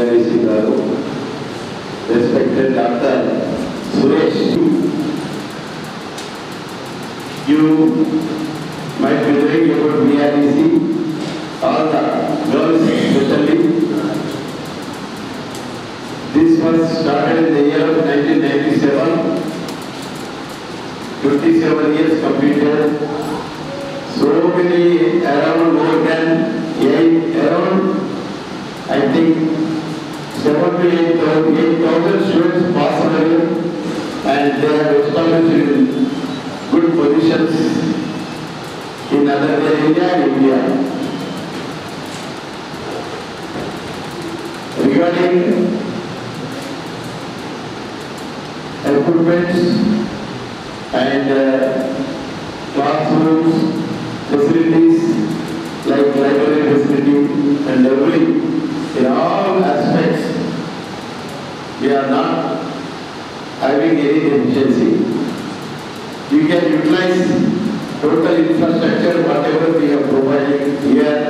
VRC garu, respected Dr. Suresh. You might be knowing about VRC, all the girls especially. This was started in the year of 1997. 57 years completed. So many, around more than 8,000 students passed away, and they have established in good positions in other than India and India. Regarding equipment and classrooms, facilities like library facility and every, in all aspects, we are not having any deficiency. You can utilize total infrastructure, whatever we have provided here.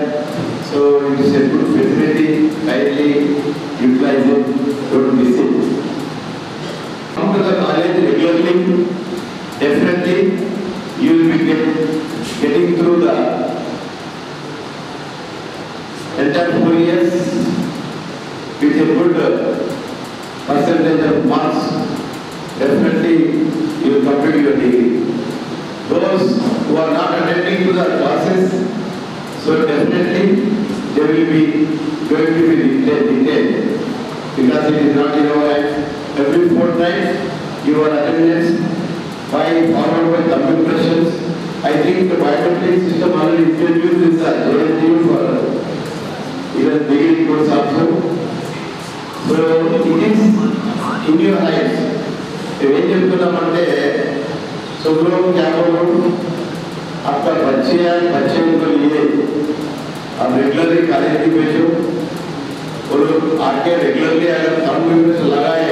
So it is a good facility, kindly utilize it, don't miss it. Come to the college regularly, definitely you will be getting through the entire 4 years with a good percentage of marks. Definitely you will complete your degree. Those who are not attending to the classes, so definitely they will be going to be detained because it is not in our hands. Every fortnight your attendance by followed by computations. I think the biometric system already introduced this JNTU for even beginning course also. So it is in your hands. When you put them on there, so लोग क्या करो? आपका बच्चे हैं, बच्चे उनको लिए आप रेगुलरली कॉलेज भी भेजो और आके रेगुलरली अगर कंप्यूटर लगाए,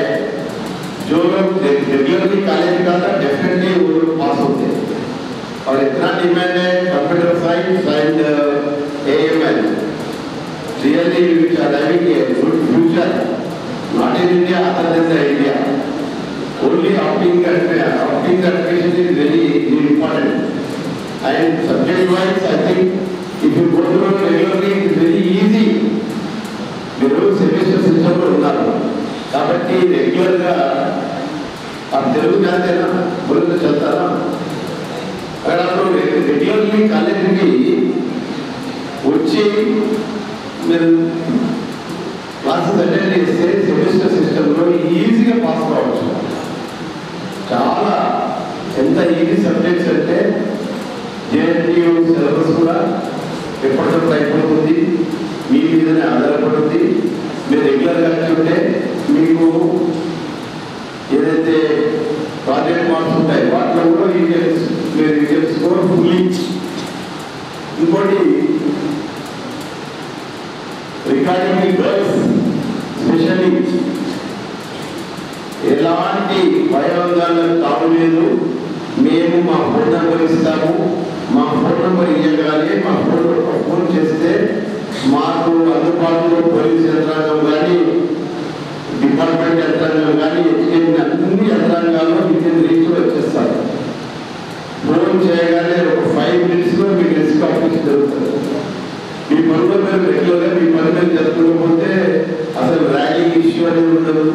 जो लोग रेगुलरली कॉलेज का था डेफिनेटली वो लोग पास होते हैं और इतना डिमांड है computer science and AML really which are having a good future not in India other than the India only opting education is very important and subject wise I think if you go through regularly it is very easy. మీరు semester system లో ఉన్నారు కాబట్టి regular గా ఆ తెలుగు జాతేనా బుర్రతో చదువుతారా అక్కడ regularly కాలేజీకి వచ్చి మీరు క్లాసెస్ అటెండ్ చేస్తే సెమిస్టర్ సిస్టమ్ లో ఈజీగా పాస్ కావచ్చు. చాలా ఎంత ఈజీ సబ్జెక్ట్స్ అంటే JNTU సిలబస్ కూడా ఎప్పటికప్పుడు అయిపోతుంది, మీ మీదనే ఆధారపడుతుంది. మీరు రెగ్యులర్గా ఉంటే మీకు ఏదైతే ప్రాజెక్ట్ మార్క్స్ ఉంటాయి వాటిలో కూడా మీరు స్కోర్ ఫుల్లీ. ఇంకోటి రిగార్డింగ్ గర్ల్స్ స్పెషల్లీ ఎలాంటి భయోందోళనకు తావులేదు. మేము మా ఫోన్ నెంబర్ ఇస్తాము, మా ఫోన్ నెంబర్ ఇవ్వగానే మా ఫోన్ చేస్తే మాకు అందుబాటులో పోలీస్ యంత్రాంగం కానీ డిపార్ట్మెంట్ యంత్రాంగం కానీ ఎడ్యుకేషన్ అన్ని యంత్రాంగాల్లో మీకు రీచ్లో వచ్చేస్తారు. ఫోన్ చేయగానే ఒక 5 minutesలో మీకు రెస్పాన్స్ జరుగుతుంది. మీ పనుల మీద రెగ్యులర్గా మీ పని మీద జరుపుకోకపోతే అసలు ర్యాగింగ్ ఇష్యూ అనేది ఉండదు,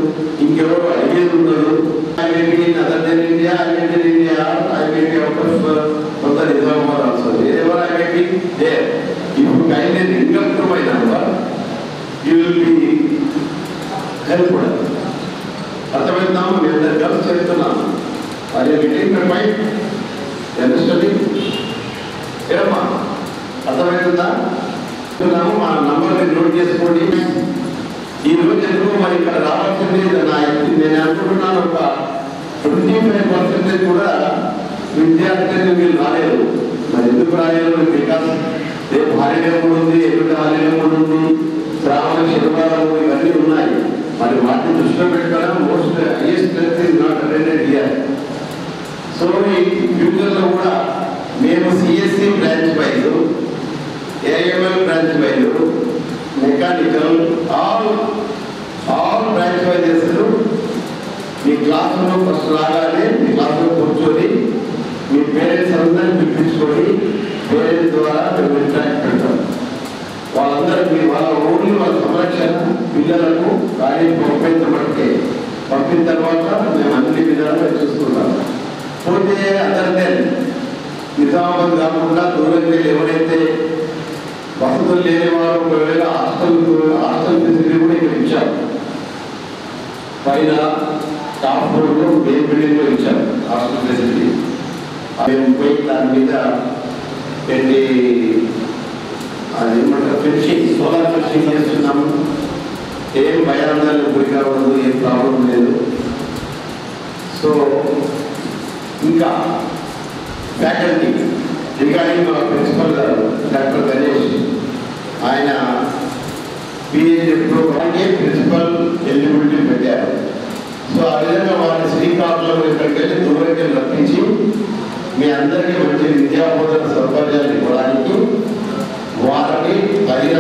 ఇంకెవరో అడిగేది ఉండదు. IIT other than India, IIT India, IIT out of కొంత Nizamabad also. Ever IIT there ఇప్పుడు kind income to my number you will be helpful. అర్థమవుతాము. నేను అందరు కలిసి చెప్తున్నాను. అది మీటింగ్ మై మైండ్ అండర్స్టాండింగ్ ఏమమ్మా అర్థమవుతుందా? మా నంబర్ని నోట్ చేసుకోండి. ఈ రోజు ఎందుకు మరి ఇక్కడ రావాల్సింది నేను అనుకుంటున్నాను ఒక 25% కూడా విద్యార్థులు వీళ్ళు రాలేదు. మరి ఎందుకు రాలేదు? బికాస్ రేపు హాలిడే కూడా ఉంది, ఎల్లుండి హాలిడే కూడా ఉంది, శ్రావణ శనివారం ఇవన్నీ ఉన్నాయి. మరి వాటిని దృష్టిలో పెట్టుకోవడం most highest is not attended here. So ఈ ఫ్యూచర్లో కూడా మేము CSE branch wise, AML branch wise, mechanical all satisfy చేస్తారు. మీ క్లాసులో ఫస్ట్ రాగానే మీ క్లాసులో కూర్చొని మీ పేరెంట్స్ అందరినీ పిలిపించుకొని పేరెంట్స్ ద్వారా మేము ఇంటరాక్ట్ పెడతాం. వాళ్ళందరికీ వాళ్ళ ఓన్లీ వాళ్ళ సంరక్షణ పిల్లలకు కాలేజీ పంపిన తర్వాత మేము అన్ని విధాలుగా చూసుకుంటాం. పోతే అందరినీ నిజామాబాద్ కాకుండా దూరం వెళ్ళి ఎవరైతే వసతులు లేని వారు ఒకవేళ హాస్టల్ ఫెసిలిటీ కూడా ఇక్కడ ఇచ్చారు. పైన టాప్ ఫ్లోర్లో మెయిన్ బిల్డింగ్లో ఇచ్చారు హాస్టల్ ఫెసిలిటీ. మేము పోయి దాని మీద పెట్టి అది ఏమంటారు ఫెన్సింగ్, సోలార్ ఫెన్సింగ్ చేస్తున్నాము. ఏం భయాందోళనకు గురి కావద్దు, ఏం ప్రాబ్లం లేదు. సో ఇంకా ఫ్యాకల్టీ రిగార్డింగ్ మా ప్రిన్సిపల్ గారు డాక్టర్ గణేష్, ఆయన పిహెచ్డి ప్రోగ్రామ్కి ప్రిన్సిపల్ ఎలిజిబిలిటీ పెట్టారు. సో ఆ విధంగా వారిని శ్రీకాకుళం ఇక్కడికి వెళ్ళి దూరంగా రప్పించి మీ అందరికీ మంచి విద్యాబోధన సౌకర్యాలు ఇవ్వడానికి వారిని తగిన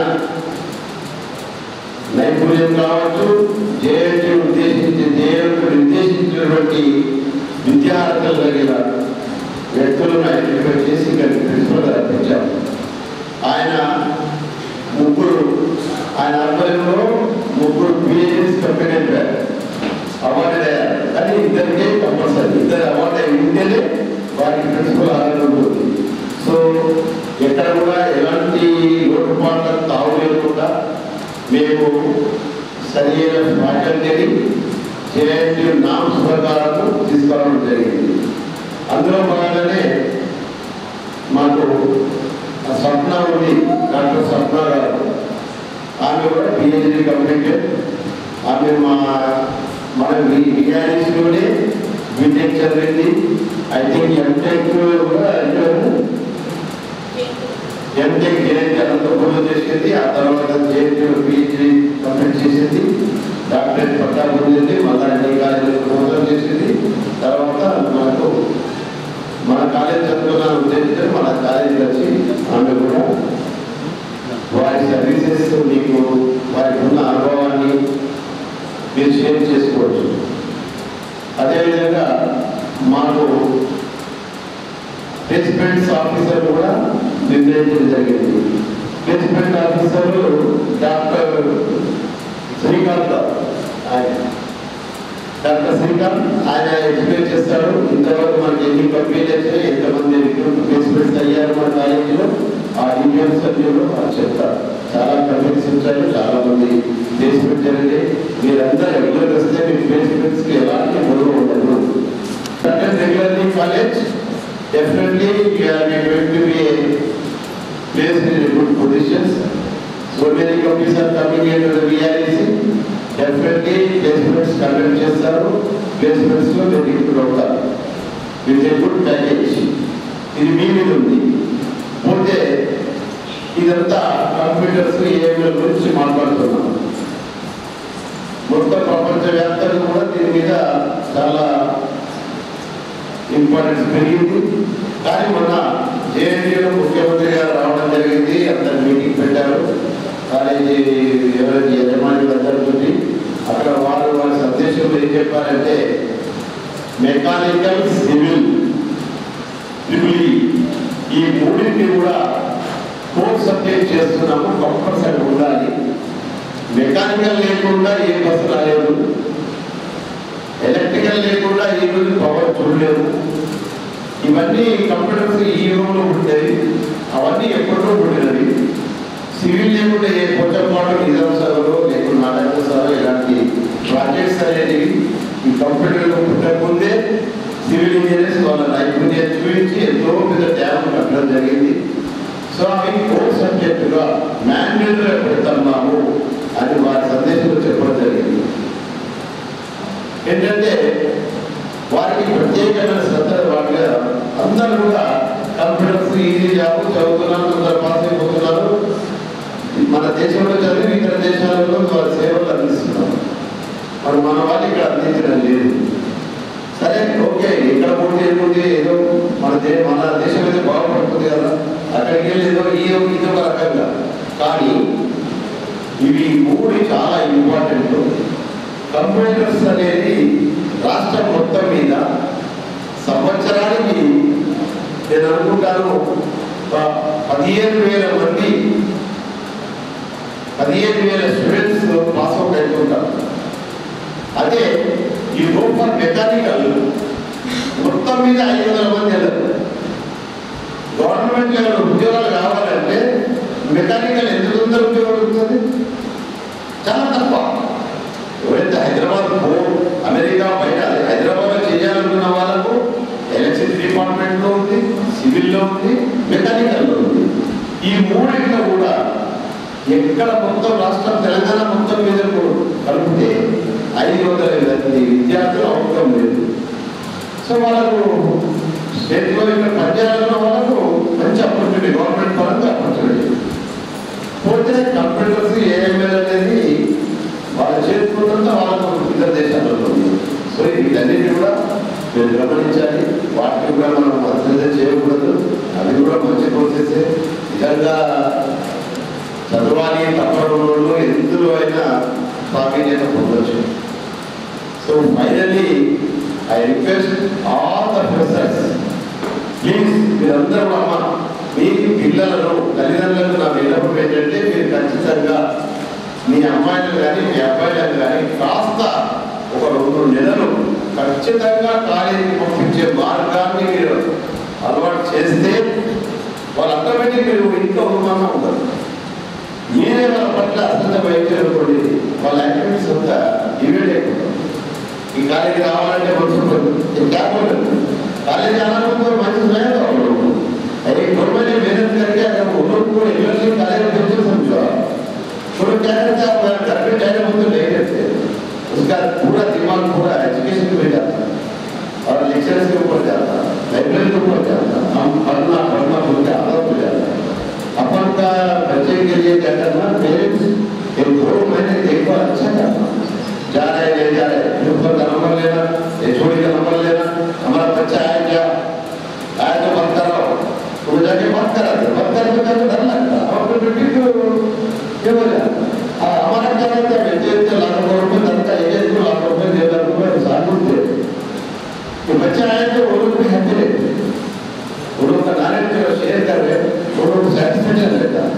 నైపుణ్యం కావచ్చు, జేఎన్టీ ఉద్దేశించినటువంటి విద్యార్థులు కలిగిన వ్యక్తులను ఐడెంటిఫై చేసి ఇక్కడికి ప్రిన్సిపల్ రప్పించారు. ఆయన ఆధ్వర్యంలో ముగ్గురు పిహెచ్డీస్ కంపెనీ అవార్డు అయ్యారు. కానీ ఇద్దరికే కంపల్సరీ, ఇద్దరు అవార్డు అయి ఉంటేనే వారికి ప్రిన్సిపల్ ఆధారం ఉంటుంది. సో ఎక్కడ కూడా ఎలాంటి లోటుపాట్లకు తావు లేకుండా మేము సరైన ఫ్యాకల్టీని జేఎన్టీ నామ్స్ ప్రకారం తీసుకురావడం జరిగింది. అందులో భాగంగానే మాకు స్వప్న ఉంది, డాక్టర్ స్వప్న గారు. ఆమె కూడా పిహెచ్డీ కంప్లీటెడ్. ఆమె మన విఆర్ఎస్లోనే బీటెక్ చదివింది. ఐ థింక్ ఎంటెక్ కూడా ఎంటెక్ జేఎన్టీ అనంతపురంలో చేసింది. ఆ తర్వాత జేఎన్టీలో పిహెచ్డీ కంప్లీట్ చేసింది. డాక్టరేట్ పట్టా పొందింది. మళ్ళీ అన్ని కాలేజీలో ప్రమోషన్ చేసింది. తర్వాత మనకు మన కాలేజ్ చదువుకున్న ఉద్దేశించి మన కాలేజీ వచ్చి ఆమె కూడా వారి సర్వీసెస్ మీకు వారికి ఉన్న అనుభవాన్ని మీరు షేర్ చేసుకోవచ్చు. అదేవిధంగా మాకు ప్లేస్మెంట్స్ ఆఫీసర్ కూడా నిర్ణయించడం జరిగింది. ప్లేస్మెంట్ ఆఫీసర్ డాక్టర్ శ్రీకాంత్, ఆయన ఎక్స్ప్లెయిన్ చేస్తాడు. ఇంతవరకు మనకి ఎన్ని కంపెనీలు వచ్చాయి, ఎంతమంది ప్లేస్మెంట్స్ అయ్యారు మన కాలేజీలో, ఆ యూనియన్ సభ్యులు చెప్తారు. చాలా కంపెనీస్ వచ్చాయి, చాలా మంది ప్లేస్మెంట్ జరిగింది. మీరంతా రెగ్యులర్ వస్తే మీ ప్లేస్మెంట్స్కి ఎలాంటి గొడవ ఉండదు. Regularly college definitely you are going to be placed in good positions. So many companies are coming into the VREC. Definitely placements conduct చేస్తారు. Placements లో మీరు ఇప్పుడు అవుతారు with a good package. ఇది మీ మీద ఉంది. పోతే ఇదంతా కంప్యూటర్స్ ఏఐల గురించి మాట్లాడుతున్నాం. మొత్తం ప్రపంచవ్యాప్తంగా కూడా దీని మీద చాలా ఇంపార్టెన్స్ పెరిగింది. కానీ మన జేఎన్టీలో ముఖ్యమంత్రి గారు రావడం జరిగింది. అందరు మీటింగ్ పెట్టారు. కాలేజీ ఎవరైతే యజమానులందరితో అక్కడ వారి సందేశంలో ఏం చెప్పారంటే మెకానికల్, సివిల్, ట్రిపుల్ ఈ మూడింటిని కూడా కోర్ సబ్జెక్ట్ చేస్తున్నాము, కంపల్సరీ ఉండాలి. మెకానికల్ లేకుండా ఏ బస్సు రాలేదు, ఎలక్ట్రికల్ లేకుండా ఈ రోజు పవర్ చూడలేదు. ఇవన్నీ కంప్యూటర్స్ ఈ రూమ్లో ఉండేవి, అవన్నీ ఎప్పుడో ఉండేవి. సివిల్ లేకుండా ఏ పొచ్చపాటు నిజాం సభలో లేకుండా నాటక సభ ఇలాంటి ప్రాజెక్ట్స్ అనేటివి ఈ కంప్యూటర్లో పుట్టకముందే సివిల్ ఇంజనీర్స్ వాళ్ళ నైపుణ్యం చూపించి ఎంతో పెద్ద డ్యామ్ కట్టడం జరిగింది. సో అవి కోర్ సబ్జెక్టుగా మ్యాండేటరీగా పెడుతున్నాము అని వారి సందేశంలో చెప్పడం జరిగింది. ఏంటంటే వారికి ప్రత్యేకమైన శ్రద్ధ వాటిగా అందరూ కూడా కంప్యూటర్స్ ఈజీ జాబ్ చదువుతున్నారు, అందరూ పాస్ అయిపోతున్నారు. మన దేశంలో చదివి ఇతర దేశాలలో వారి సేవలు అందిస్తున్నారు. మరి మన వాళ్ళు ఇక్కడ అందించడం లేదు. సరే ఓకే, ఎక్కడ పోటీ ఏముంది, ఏదో మన దేశం అయితే బాగుపడుతుంది కదా, అక్కడికి వెళ్ళి ఏదో ఇదొక రకంగా. కానీ ఇవి మూడు చాలా ఇంపార్టెంట్. కంప్యూటర్స్ అనేది రాష్ట్రం మొత్తం మీద సంవత్సరానికి నేను అనుకుంటాను 15,000 మంది 15,000 స్టూడెంట్స్ పాస్ అవుట్ అవుతుంటారు. అదే ఈ గ్రూప్ ఫర్ మెకానికల్ మొత్తం మీద 500 మంది వెళ్ళరు. గవర్నమెంట్ లెవెల్ ఉద్యోగాలు కావాలంటే మెకానికల్ ఎంత తొందర ఉద్యోగాలు ఉంటుంది, చాలా తక్కువ. ఎవరైతే హైదరాబాద్ అమెరికా బయట హైదరాబాద్లో చేయాలనుకున్న వాళ్ళకు ఎలక్ట్రిసిటీ డిపార్ట్మెంట్లో ఉంది, సివిల్లో ఉంది, మెకానికల్లో ఉంది. ఈ మూడింట్లో కూడా ఎక్కడ మొత్తం రాష్ట్రం తెలంగాణ మొత్తం మీద కలిపితే 500 విద్యార్థులు అవసరం లేదు. సో వాళ్ళకు స్టేట్లో ఇక్కడ పనిచేయాలన్న వాళ్ళకు మంచి ఆపర్చునిటీ, గవర్నమెంట్ పరంగా ఆపర్చునిటీ. పోతే కంప్యూటర్స్ ఏఎంఎల్ అనేది వాళ్ళు చేసుకుంటుంటే వాళ్ళకు ఇతర దేశాలలో ఉంది. సో వీటన్నిటి కూడా మీరు గమనించాలి. వాటిని కూడా మనం అశ్రద్ధ చేయకూడదు. అది కూడా మంచి ప్రాసెస్. నిజంగా చదవాలి తప్పడంలో ఎందులో అయినా ప్రావీణ్యత పొందవచ్చు. So finally I request all the professors, please మీరందరూ అమ్మ మీ పిల్లలను తల్లిదండ్రులకు నా విన్నపం ఏంటంటే మీరు ఖచ్చితంగా మీ అమ్మాయిలు కానీ మీ అబ్బాయిలను కానీ కాస్త ఒక 2 నెలలు ఖచ్చితంగా కాలేజీకి పంపించే మార్గాన్ని మీరు అలవాటు చేస్తే వాళ్ళు ఆటోమేటిక్ మీరు ఇంట్లో అనుమానం ఉంటారు. మీరే వాళ్ళ పట్ల అశ్రద్ధ వహించనుకోండి, వాళ్ళ యాక్టివిటీస్ అంతా డివైడ్ అయిపోతారు. ఈ కాలేజీ రావాలంటే కాలేజీ ఆనందంతో మంచి స్నేహం కావాలి. अरे गवर्नमेंट ने मेहनत करके अगर वो लोग को रेगुलरली कॉलेज भेजो समझो, तो लोग क्या करते हैं घर पे टाइम हम तो नहीं रहते, उसका पूरा दिमाग पूरा एजुकेशन पे जाता है और लेक्चर्स के ऊपर जाता है, लाइब्रेरी के ऊपर जाता है, हम पढ़ना बोल के आदत हो जाता है. अपन का बच्चे के लिए क्या करना, पेरेंट्स 1-2 महीने देखो अच्छा करना, जा रहे ले जा रहे, ऊपर का नंबर लेना, छोड़ी का नंबर लेना, हमारा बच्चा आया क्या आया तो बात कराओ, तो जाके बात कराते तो डर लगता है और बेटी को क्या बोला हमारा क्या रहता है बेटे लाख रुपए लगता है, 1 लाख रुपए 2 लाख रुपए साधु थे तो बच्चा आए तो वो लोग भी हैप्पी रहते, वो लोग का नॉलेज जो शेयर कर रहे वो लोग को सेटिस्फेक्शन रहता है.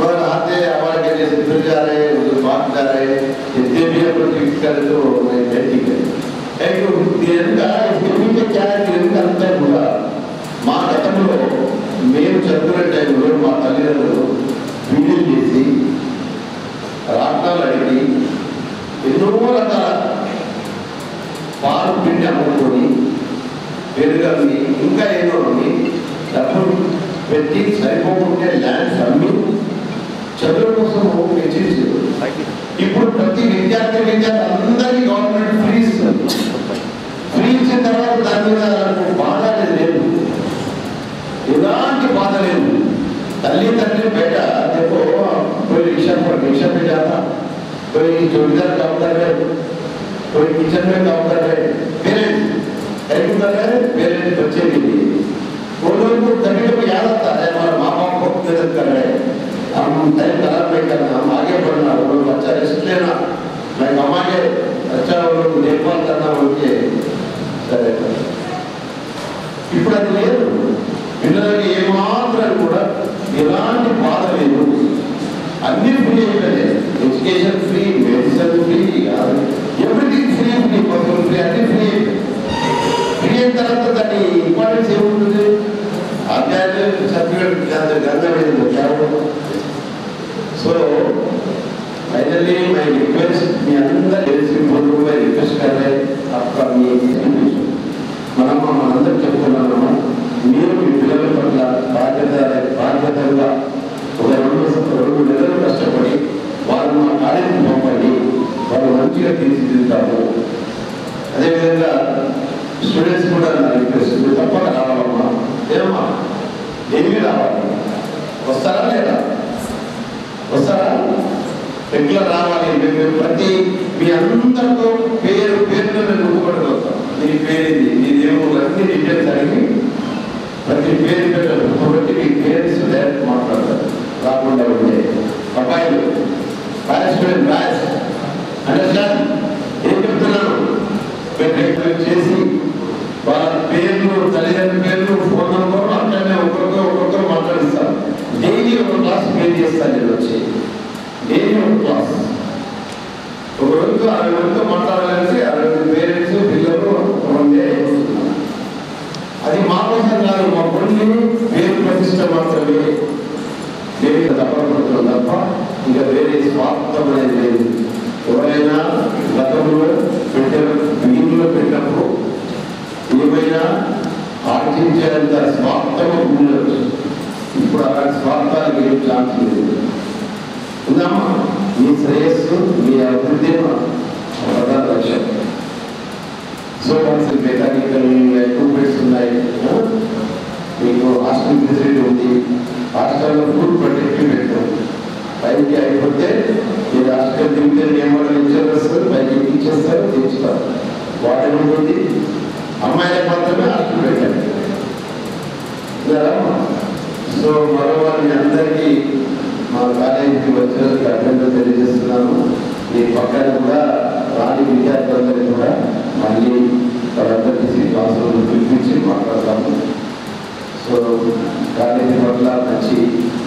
और आते हमारे के जैसे फिर जा रहे उधर बात जा रहे जितने भी अपन फिक्स करें तो ठीक है. इसके पीछे क्या है कि अंतर हुआ మా గతంలో మేము చదువుకునే టైంలో మా తల్లిదండ్రులు వీడియోలు చేసి రాట్నాలు అడిగి ఎన్నో రకాల పాలు పిండి అమ్ముకొని పెరుగమ్మి ఇంకా ఏదో అమ్మి డబ్బులు పెట్టి సరిపోకుంటే ల్యాండ్స్ అమ్మి చదువు కోసం వెచ్చించారు. ఇప్పుడు ప్రతి విద్యార్థి అందరికీ గవర్నమెంట్ ఫ్రీ ఇచ్చిన తర్వాత దాని మీద బాధ లేదు, ఎలాంటి బాధ లేదు. తల్లి తండ్రి బయట देखो कोई रिक्शा पे जाता, कोई चौकीदार काम कर रहे, कोई किचन में काम कर रहे, पेरेंट्स हेल्प कर रहे हैं पेरेंट्स बच्चे के लिए. वो लोग को कभी कभी याद आता है हमारे माँ बाप को मदद कर रहे हैं, हम टाइम खराब नहीं करना, हम आगे बढ़ना, वो लोग अच्छा रेस्ट लेना, मैं कमाएंगे अच्छा वो लोग देखभाल करना उनके సరే. ఇప్పుడు అది లేదు, పిల్లలకి ఏమాత్రం కూడా ఎలాంటి బాధ లేదు, అన్ని ఫ్రీ అయిపోయాయి. Education free, medicine free, everything free, personal free, అన్ని ఫ్రీ అయిపోయాయి. ఫ్రీ అయిన తర్వాత దాని ఇంపార్టెన్స్ ఏముంటుంది, ఆధ్యాత్మిక సర్టిఫికేట్ గంధం. సో फाइनली मैं रिक्वेस्ट మీ అందరూ రిక్వెస్ట్ కరే आपका మనం మనందరూ చెప్పుకున్నాము, మీరు మీ పిల్లల పట్ల బాధ్యతగా ఒక 2 నెలలు కష్టపడి వాళ్ళు మా కాలేజీకి పంపండి, వాళ్ళు మంచిగా తీర్చిదిద్దాము. అదేవిధంగా స్టూడెంట్స్ కూడా నా రిక్వెస్ట్, మీరు తప్పక రావాలమ్మా. ఏమమ్మా ఏమీ రావాలి, వస్తారా లేదా, వస్తారా రెగ్యులర్ రావాలి. మేము ప్రతి మీ అందరితో పేరు నేను గుర్తుపట్టగలుగుతాం. నీ పేరుది, నీ దేవుడు అన్ని డీటెయిల్స్ అడిగి ప్రతి పేరు పెట్టారు. కాబట్టి మీ పేరెంట్స్ డైరెక్ట్ మాట్లాడతారు రాకుండా ఉంటే. అబ్బాయిలు రాజ్ స్టూడెంట్ రాజ్ అండర్స్టాండ్, ఏం చేసి వాళ్ళ పేర్లు తల్లిదండ్రుల పేర్లు ఫోన్ నంబర్ అట్లనే ఒక్కొక్కరు మాట్లాడిస్తారు. డైలీ ఒక క్లాస్ ప్లే చేస్తాను నేను వచ్చి డైలీ ఒక క్లాస్ ఒక రోజుతో 60 మందితో మాట్లాడాలంటే 60 పేరెంట్స్ పిల్లలు ఉండే అది మా కోసం కాదు, మా కొన్ని పేరు ప్రతిష్ట మాత్రమే వేరే తప్పపడుతున్నాం తప్ప ఇంకా వేరే స్వార్థం అనేది లేదు. ఎవరైనా గతంలో బిగిన్లో పెట్టినప్పుడు ఏమైనా ఆర్జించేంత స్వార్థం ఉండొచ్చు. ఇప్పుడు అలాంటి స్వార్థానికి ఏం ఛాన్స్ లేదు. ఉందామా మీ శ్రేయస్సు మీ అభివృద్ధి ప్రధాన లక్ష్యం. సో మనసు మెకానికల్ ఎక్విప్మెంట్స్ ఉన్నాయి, మీకు హాస్టల్ ఫెసిలిటీ ఉంది, హాస్టల్లో ఫుడ్ ప్రొటెక్టివ్ పెట్టాం. పైకి అయిపోతే మీరు హాస్టల్ దిగితే ఏమన్నా ఇచ్చేస్తారు, పైకి ఇచ్చేస్తారు, తెచ్చుతారు. వాటర్ ఉంటుంది, అమ్మాయిలకు మాత్రమే హాస్టల్ పెట్టండి. సో మరోవారిని అందరికీ మా కాలేజీకి వచ్చినందుకు అభ్యర్థులు తెలియజేస్తున్నాను. ఈ పక్కన కూడా రాని విద్యార్థులందరికీ కూడా మళ్ళీ వాళ్ళందరికీ క్లాసులను పిలిపించి మాట్లాడతాము. సో కాలేజీ పట్ల మంచి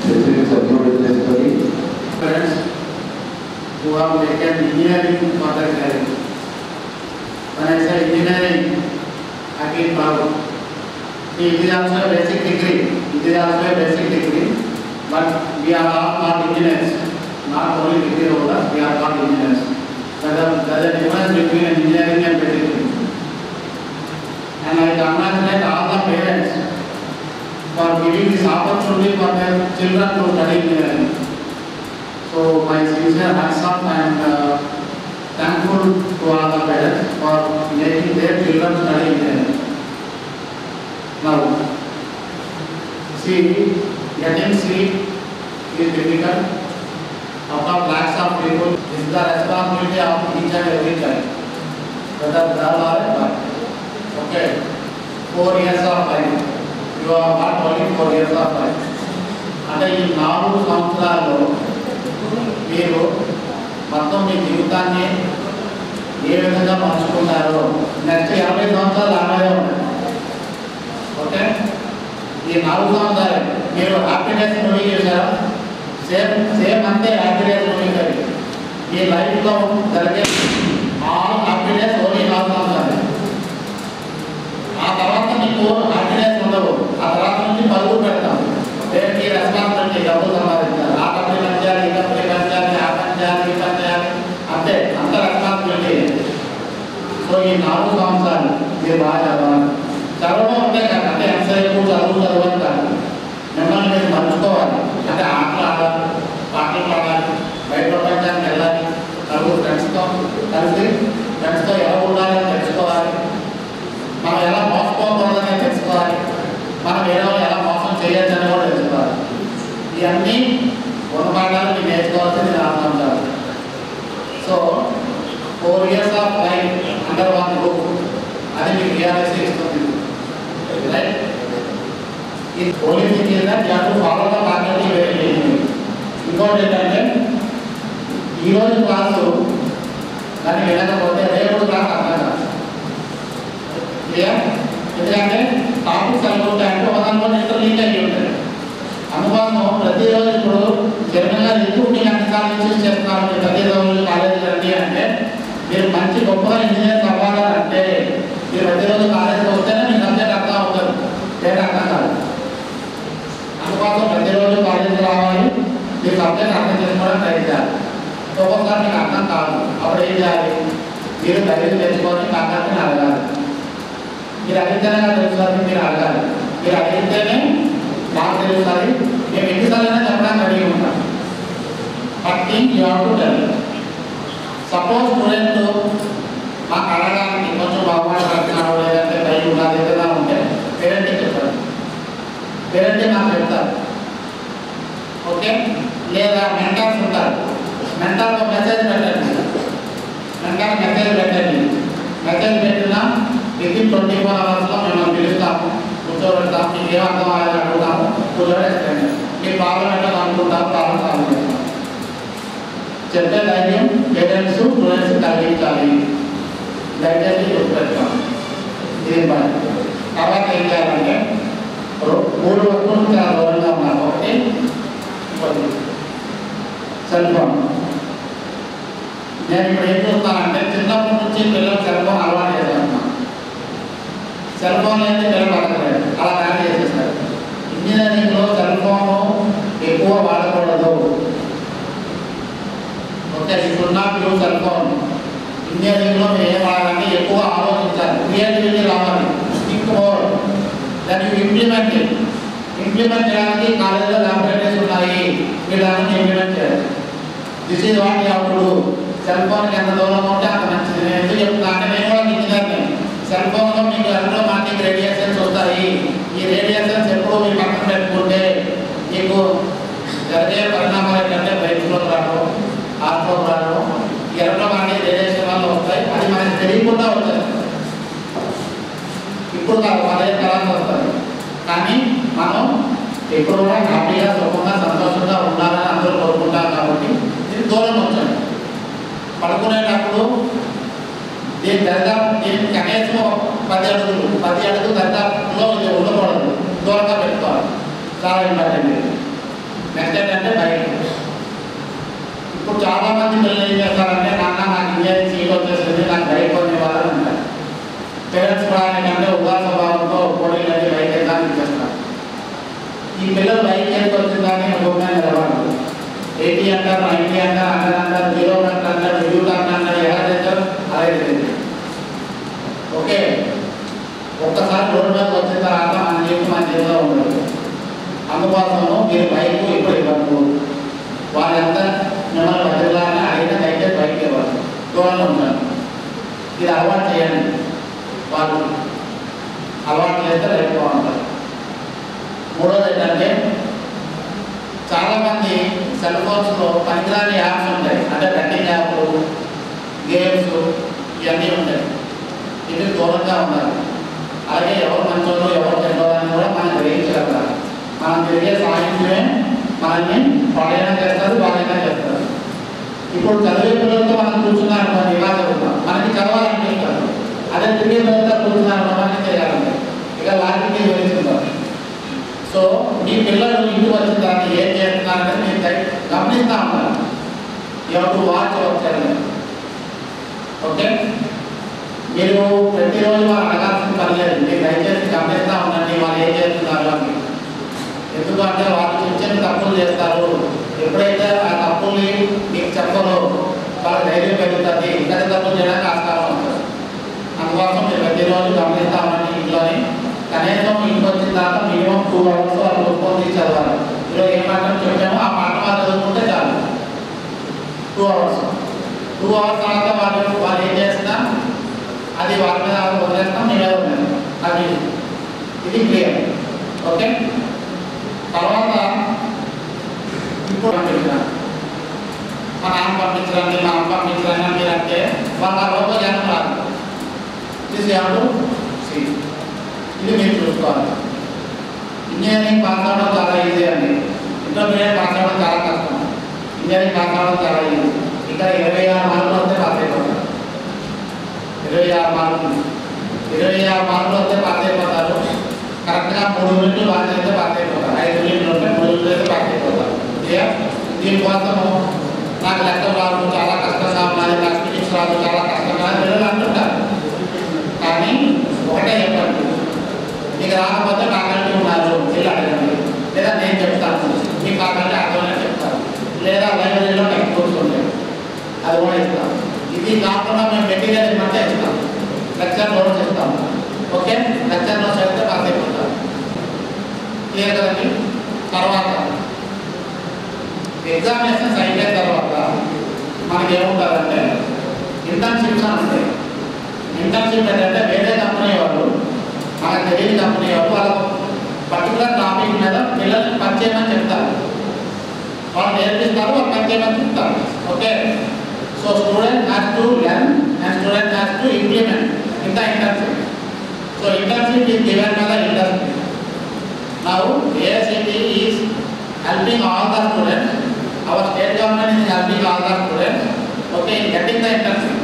ఫెసిలిటీస్ అభివృద్ధి చేసుకొని engineering when I said engineering, I feel proud. See, it is also a basic degree. It is also a basic degree, but we are all not engineers. Not only degree holders, we are not engineers. There is a difference between engineering and basic degree. And I congratulate all the parents for giving this opportunity for their children to study engineering. So my sincere hats off and thankful to all the parents for making their children study engineering. Now, see, getting seat is difficult. Out of lakhs of people, this is the responsibility of each and every child. Whether girl or boy. Okay, 4 years of life. You are not only 4 years of life. అంటే ఈ 4 సంవత్సరాల్లో మీరు మొత్తం మీ జీవితాన్ని ఏ విధంగా పంచుకుంటారో next 50 సంవత్సరాలు అలాగే ఉంటాయి. ఓకే, ఈ 4 సంవత్సరాలు మీరు హ్యాపీనెస్ మూవీ చేశారా? సేమ్ అంతే హ్యాపీనెస్ మూవీ సరి మీ లైఫ్లో జరిగే ఆల్ హ్యాపీనెస్ ఓన్లీ 4 సంవత్సరాలు. ఆ తర్వాత మీకు హ్యాపీనెస్ ఉండవు. ఆ తర్వాత నుంచి పరుగులు పెడతాం. దేనికి రెస్పాన్సిబిలిటీ, డబ్బులు సంపాదించాలి, ఆ కంపెనీ పెంచాలి, ఈ కంపెనీ పెంచాలి, ఆ పని చేయాలి, ఈ పని చేయాలి, అంతే, అంత రెస్పాన్సిబిలిటీ. సో ఈ 4 సంవత్సరాలు మీరు బాగా చదవాలి. చదవడం అంటే కాదు, అంటే ఎంతసేపు చదవని కాదు, మిమ్మల్ని మీరు మర్చుకోవాలి. అంటే ఆటలు ఆడాలి, పాటలు పాడాలి, బయట ప్రపంచానికి వెళ్ళాలి, నలుగురు ఫ్రెండ్స్తో కలిసి ఫ్రెండ్స్తో ఎలా ఉండాలని తెలుసుకోవాలి, మనం ఎలా మోసపోకూడదని తెలుసుకోవాలి, మనం వేరే వాళ్ళు ఎలా మోసం చేయొచ్చని కూడా తెలుసుకోవాలి. ఇవన్నీ గుణపాఠాలు మీరు నేర్చుకోవాల్సింది 4 సంవత్సరాలు. So 4 years of life under one roof, అది మీకు రియాలిటీ ఇస్తుంది. రైట్, ఈ only thing is that you have to follow the faculty very. ఇంకోటి ఏంటంటే ఈరోజు క్లాసు దాన్ని వినకపోతే రేపు క్లాస్ అర్థం కాదు. క్లియర్? ఎందుకంటే టాపిక్స్ అనుకుంటాయంటే ఒకదానిలో ఇంటర్లింక్ అయ్యి ఉంటాయి. అందుకోసం ప్రతిరోజు ఇప్పుడు జనరల్గా ఎక్కువ మీకు అన్నిసార్లు ఇన్సూరెన్స్ చేస్తున్నారు, మీరు ప్రతిరోజు కాలేజీకి రండి అంటే, మీరు మంచి గొప్పగా ఇంజనీర్ అవ్వాలంటే మీరు ప్రతిరోజు కాలేజీకి వస్తేనే మీకు సబ్జెక్ట్ అర్థం అవుతుంది, లేదా అర్థం కాదు. అందుకోసం ప్రతిరోజు కాలేజీకి రావాలి, మీరు సబ్జెక్ట్ అర్థం చేసుకోవడం ట్రై చేయాలి. ఒక్కొక్కసారి మీకు అర్థం కాదు, అప్పుడు ఏం చేయాలి? మీరు ధైర్యం తెచ్చుకొని కాకపోతే అడగాలి. మీరు అడిగితేనే తెలుస్తుంది, మీరు అడగాలి. మీరు అడిగితేనే మాకు తెలుస్తుంది. మేము ఎన్నిసార్లైనా చెప్పడానికి రెడీ ఉంటాం. But think you have to tell. Suppose student మాకు అడగడానికి కొంచెం బాగుపడుతున్నాడు, లేదంటే భయం ఉన్నది ఏదైనా ఉంటే పేరెంట్కి చెప్తారు, పేరెంటే నాకు చెప్తారు. ఓకే, లేదా మెంటర్స్ ఉంటారు, మెంటర్తో మెసేజ్ పెట్టండి, మెంటర్ మెసేజ్ పెట్టండి. మెసేజ్ పెట్టినా వితిన్ 24 hours మేము పిలుస్తాము, కూర్చోబెడతాము, మీకు ఏం అర్థం అయ్యేది అడుగుతాము, కూర్చోబెట్టండి. మీ ప్రాబ్లం ఏంటో అనుకుంటాము, ప్రాబ్లం సాల్వ్ చేస్తాం. చెప్పే ధైర్యం పేరెంట్స్ స్టూడెంట్స్ కలిగించాలి. దయచేసి గుర్తుపెట్టుకోం. ఇది తర్వాత ఏం చేయాలంటే 3 వస్తువులు చాలా దూరంగా ఉన్నారు. ఒకటి సెల్ ఫోన్. నేను ఇప్పుడు ఏం చూస్తానంటే చిన్నప్పటి నుంచి పిల్లలు సెల్ ఫోన్ అలవాటు చేస్తున్నాను. సెల్ ఫోన్ అనేది పిల్లలు పడకలేదు, అలా తయారు చేసేస్తారు. ఇంజనీరింగ్లో సెల్ ఫోన్ ఎక్కువ వాడకూడదు. ఓకే, ఇప్పుడున్న ప్యూ సెల్ ఫోన్ ఇంజనీరింగ్లో మీరు ఏం వాడాలంటే ఎక్కువ ఆలోచించాలి, క్రియేటివిటీ రావాలి, థింక్ మోర్, దాన్ని ఇంప్లిమెంట్ చేయడానికి కాలేజీలో ల్యాబొరేటరీస్ ఉన్నాయి, మీరు దాన్ని ఇంప్లిమెంట్ చేయాలి. This is what you have to do. Cell ఫోన్కి ఎంత దూరంగా ఉంటే అంత మంచిది. నేను ఎందుకు చెప్తున్నా అంటే నేను కూడా ఇంజనీర్ని. సెల్ ఫోన్లో మీకు ఎలక్ట్రోమాగ్నెటిక్ రేడియేషన్స్ వస్తాయి. ఈ రేడియేషన్స్ ఎప్పుడు మీరు పక్కన పెట్టుకుంటే మీకు జరిగే పరిణామాలు ఏంటంటే బయటలోకి రావడం, హార్ట్లోకి రావడం, ఈ ఎలక్ట్రోమాగ్నెటిక్ రేడియేషన్ వల్ల వస్తాయి. అది మనకి తెలియకుండా వస్తుంది. ఇప్పుడు కాదు, 10 తర్వాత వస్తుంది. కానీ మనం ఎప్పుడు కూడా హ్యాపీగా, సుఖంగా, సంతోషంగా ఉండాలని అందరూ కోరుకుంటాం. కాబట్టి దీనికి దూరం వచ్చండి. పడుకునేటప్పుడు దీనికి కనీసం 10 అడుగులు దరిదాపులో ఇది ఉండకూడదు, దూరంగా పెట్టుకోవాలి. చాలా ఇంపార్టెంట్. నెక్స్ట్ ఏంటంటే బైక్. ఇప్పుడు చాలామంది పిల్లలు ఏం చేస్తారంటే, నాన్న నాకు ఇంజనీరింగ్ సీట్ వచ్చేసింది, నాకు బైక్ కొనివ్వాలని అంటారు. పేరెంట్స్ కూడా ఏంటంటే ఉదాస భావంతో పోటీలన్నీ బైక్ వేద్దామని ఇచ్చేస్తారు. ఈ పిల్లలు బైక్ ఎందుకు వచ్చిందని అనుకోగానే నిలబడదు. 80 అంటారు, 90 అంటారు, 100 అంటారు, 0 అంటారు, 0 అంటారు, ఎలా చేస్తారు అలాగే చేస్తారు. ఓకే, ఒక్కసారి రోడ్డు మీద వచ్చిన తర్వాత మన జీవితంలో ఉండదు. అందుకోసము మీరు బైక్ ఇప్పుడు ఇవ్వద్దు. వాళ్ళంతా మిమ్మల్ని బదిలాలని అడిగిన దయచేసి బైక్ ఇవ్వాలి, దూరంలో ఉంటారు. ఇది అలవాటు చేయండి. వాళ్ళు అలవాటు చేస్తే రేపు బాగుంటారు. మూడోది ఏంటంటే చాలామంది సెల్ ఫోన్స్లో పనికిరాని యాప్స్ ఉంటాయి. అంటే బెట్టింగ్ యాప్లు, గేమ్స్ ఇవన్నీ ఉంటాయి. ఇవి దూరంగా ఉండాలి. అలాగే ఎవరు మంచోళ్ళు ఎవరు చెడ్డోళ్ళని కూడా మనం గ్రహించగలగాలి. మనం తిరిగే సాహిత్యమే మనల్ని పాడైనా చేస్తారు, బాగైనా చేస్తారు. ఇప్పుడు చదివే పిల్లలతో మనం కూర్చున్నాం అనుకోండి, ఇలా చదువుతాం, మనకి చదవాలనిపిస్తారు. అదే తిరిగే పిల్లలతో కూర్చున్నాం మనకి చేయాలంటే ఇక లాంటి గురించుంటాం. సో మీ పిల్లలు ఇంటికి వచ్చిన తర్వాత ఏం చేస్తున్నారంటే మీరు గమనిస్తూ ఉంటారు. ఎవరు వాచ్ వచ్చారు. ఓకే, మీరు ప్రతిరోజు వాళ్ళు అడగాల్సిన పని లేదు. మీరు దయచేసి గమనిస్తూ ఉండండి వాళ్ళు ఏం చేస్తున్నారు అని. ఎందుకంటే వాళ్ళు చిన్న చిన్న తప్పులు చేస్తారు. ఎప్పుడైతే ఆ తప్పుల్ని మీకు చెప్పరో వాళ్ళ ధైర్యం పెరుగుతుంది, ఇంకా తప్పులు చేయడానికి ఆస్కారం ఉంటుంది. అందుకోసం మీరు ప్రతిరోజు గమనిస్తూ ఉండండి. ఇంట్లోని కనీసం ఇంటికి వచ్చిన తర్వాత మినిమం 2 అవర్స్ వాళ్ళు పుస్తకం చదవాలి. ఈరోజు ఏ పాఠం చెప్పామో ఆ పాఠం వాళ్ళు చదువుకుంటే చాలు. 2 అవర్స్ తర్వాత వాళ్ళు ఏం చేసినా అది వాళ్ళ మీద వదిలేస్తాం, మీ మీద వదిలేస్తాం. అది ఇది క్లియర్. ఓకే, తర్వాత ఇప్పుడు పంపించడానికి మా నాన్న పంపించడానికి మా అమ్మ పంపించడానికి మీరు అంటే వాళ్ళ లోపల జ్ఞానం రాదు. ఇది మీరు చూసుకోవాలి. ఇంజనీరింగ్ పాస్ అవ్వడం చాలా ఈజీ అండి. ఇంటర్మీడియట్ పాస్ అవ్వడం చాలా కష్టం. ఇంజనీరింగ్ పాస్ అవ్వడం చాలా ఈజీ. ఇక్కడ 26 మార్కులు వస్తే పాస్ అయిపోతారు. 26 మార్కులు వస్తే పాస్ అయిపోతారు. కరెక్ట్గా 3 యూనిట్లు పాస్ అయితే పాస్ అయిపోతారు. 5 యూనిట్లు ఉంటే 3 యూనిట్లు అయితే పాస్ అయిపోతారు. దీనికోసము నాకు లెక్కలు రాదు, చాలా కష్టంగా ఉన్నది, నాకు ఫిజిక్స్ రాదు, చాలా కష్టంగా పిల్లలు అంటుంటారు. కానీ ఒకటే చెప్పండి, మీకు రాకపోతే కాకండి ఉన్నారు పిల్లలు అడగండి, లేదా నేను చెప్తాను మీకు కాకండి అర్థమైనా చెప్తాను, లేదా లైబ్రరీలో టెక్స్ట్ బుక్స్ ఉంటాయి అది కూడా ఇస్తాం. ఇది కాకుండా మేము మెటీరియల్ ఇవ్వమంటే ఇస్తాం, లెక్చర్ నోట్స్ ఇస్తాం. ఓకే, లెక్చర్ నోట్స్ అయితే పాస్ అయిపోతాం. క్లియర్ కదండి. తర్వాత ఎగ్జామినేషన్స్ అయిపోయిన తర్వాత మనకి ఏముంటుందంటే ఇంటర్న్షిప్స్ అని ఉంటాయి. ఇంటర్న్షిప్ ఏంటంటే వేరే కంపెనీ వాళ్ళు, మనకు తెలియని కంపెనీ వాళ్ళు పర్టికులర్ టాపిక్ మీద పిల్లల్ని పనిచేయమని చెప్తారు. వాళ్ళు నేర్పిస్తారు, వాళ్ళు పనిచేయమని చెప్తారు. Okay, so student has to learn and student has to implement in the internship. So internship is given by the industry. Now AICTE is helping all the students. Our state government is helping all the students. Okay, in getting the internship.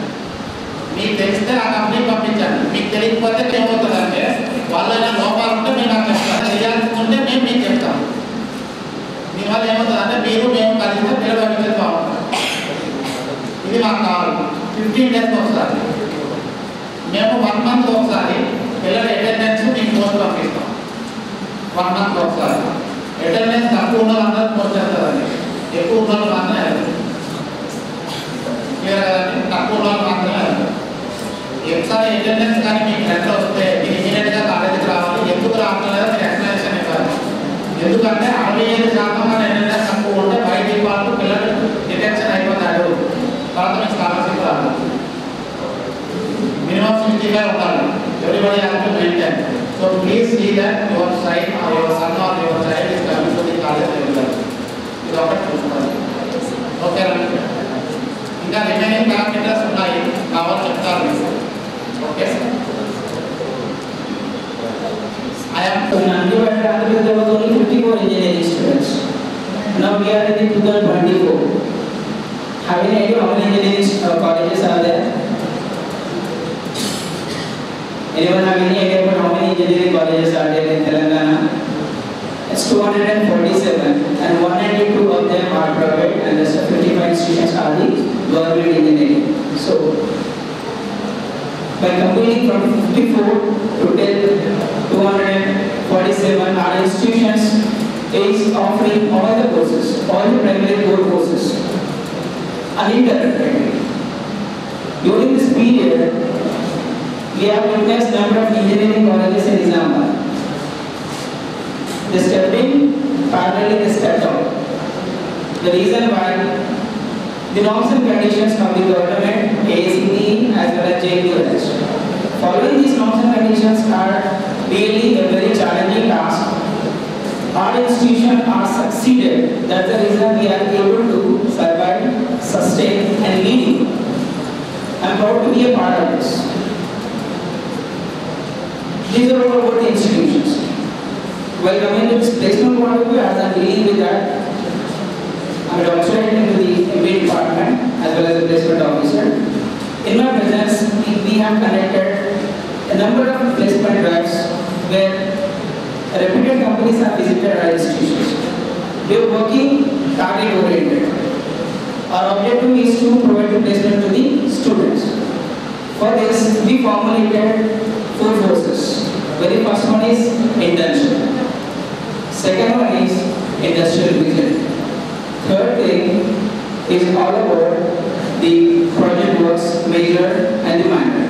మీకు తెలిస్తే ఆ కంపెనీకి పంపించండి. మీకు తెలియకపోతే ఏమవుతుందంటే వాళ్ళైనా లోపాలు ఉంటే మేము నాకు చెప్తాం, చేయాల్సి ఉంటే మేము మీకు చెప్తాం. దీనివల్ల ఏమవుతుందంటే మీరు మేము కలిస్తే పిల్లలు పంపించేది బాగుంటుంది. ఇది మాకు కావాలి. 15 days ఒకసారి, మేము 1 month ఒకసారి పిల్లల అటెండెన్స్ మీకు పోస్ట్ పంపిస్తాం. 1 month ఒకసారి అటెండెన్స్ తక్కువ ఉన్న వాళ్ళందరూ పోస్ట్ చేస్తారండి, ఎక్కువ ఉన్న వాళ్ళు మాత్రమే వెళ్తారు. క్లియర్ కదండి? తక్కువ ఉన్న వాళ్ళు మాత్రమే వెళ్తారు. ఒకసారి అటెండెన్స్ కానీ మీకు లెటర్ వస్తే మీరు ఇమీడియట్గా కాలేజీకి రావాలి. ఎందుకు రావట్లేదో మీరు ఎక్స్ప్లెనేషన్ ఇవ్వాలి. ఎందుకంటే 65% మన అటెండెన్స్ తక్కువ ఉంటే బయట వాళ్ళు పిల్లలు డిటెన్షన్ అయిపోతాడు, తర్వాత మీకు స్కాలర్షిప్ రాదు. మినిమం 65 ఉండాలి. Everybody has to maintain. So please see that your son or your son or your child is coming to the college regular. ఇది ఒకటి చూసుకోవాలి. ఓకే రండి. ఇంకా రిమైనింగ్ పారామీటర్స్ ఉన్నాయి, కావాలి చెప్తారు మీకు. Okay I am So in Andhra Pradesh there was only 54 engineering students. Now we are in 2024. Have you any idea how many engineering colleges are there? Anyone have any idea about how many engineering colleges are there in Telangana? It's 247 and 192 of them are private and the 55 institutions are the government engineering. So by combining from 54 to 247, our institutions is offering all the courses, all the primary core courses, uninterrupted. During this period, we have witnessed number of engineering colleges in Islamabad. They stepped in, parallelly they stepped out. The reason why the norms and conditions of the government, AICTE as well as JQS. Following these norms and conditions are really a very challenging task. Our institution are succeeded. That's the reason we are able to survive, sustain and lead. I'm proud to be a part of this. These are all about the institutions. While coming to this placement point of view, as I'm dealing with that, I'm doctorate into the MBA department as well as a placement officer. In my presence, we have conducted a number of placement drives where reputed companies have visited our institutions. We are working target oriented. Our objective is to provide the placement to the students. For this, we formulated 4 forces. Very first one is internship. Second one is industrial visit. Third thing is all about the project works, major and the minor.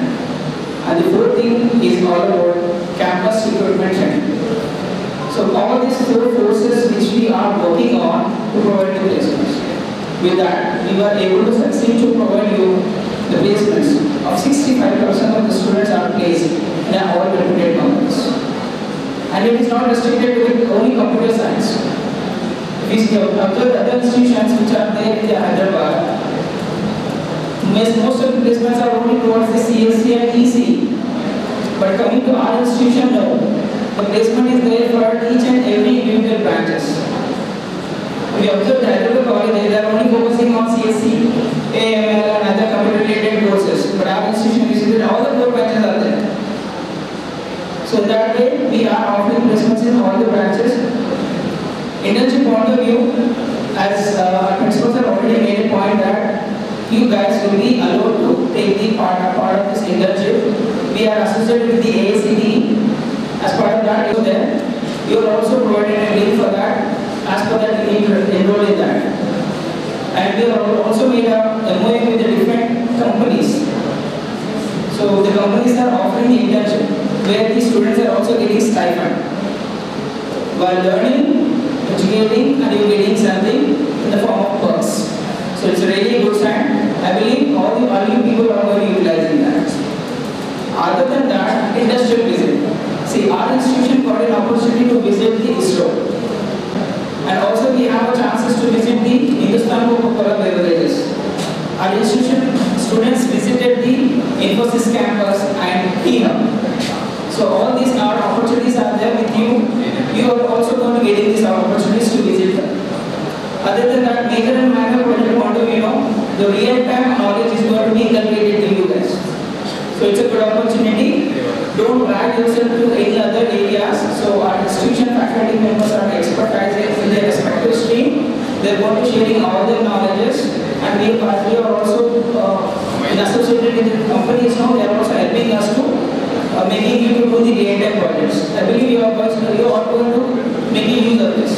And the fourth thing is all about campus recruitment center. So all these 4 forces which we are working on to provide the placements. With that, we were able to succeed to provide you the placements of 65% of the students are placed in all reputed companies. And it is not restricted to only computer science. If we observe other institutions which are there in Hyderabad, most of the placements are only towards the CSC and ECE. But coming to our institution, no. The placement is there for each and every individual branches. We observe that Hyderabad college, they are only focusing on CSC, AML and other computer related courses. But our institution is that all the 4 branches are there. So that way, we are offering placements in all the branches. Internship point of view, as our principals have already made a point that you guys will be allowed to take the part of this internship. We are associated with the AICTE. As part of that, you are also provided a link for that. As per that, you need to enroll in that. And we have also made a MOU with the different companies. So the companies are offering the internship where the students are also getting stipend while learning, educating, and you getting something in the form of perks. So it's a really good sign. I believe all you people are going to utilize that. Other than that, industrial visit. See, our institution got an opportunity to visit the ISRO. And also we have a chances to visit the Hindustan Coca-Cola beverages. Our institution students visited the Infosys campus and T-Hub. So all these are opportunities are there with you. You are also going to get these opportunities to visit them. Other than that, major and minor project point of view, the real-time knowledge is going to be inculcated to you guys. So it's a good opportunity. Don't drag yourself to any other areas. So our institution faculty members are expertising in their respective stream. They're going to sharing all their knowledges, and we are also associated with the companies now. They are also helping us to making you to do the real-time projects. I believe you are going to making use of this.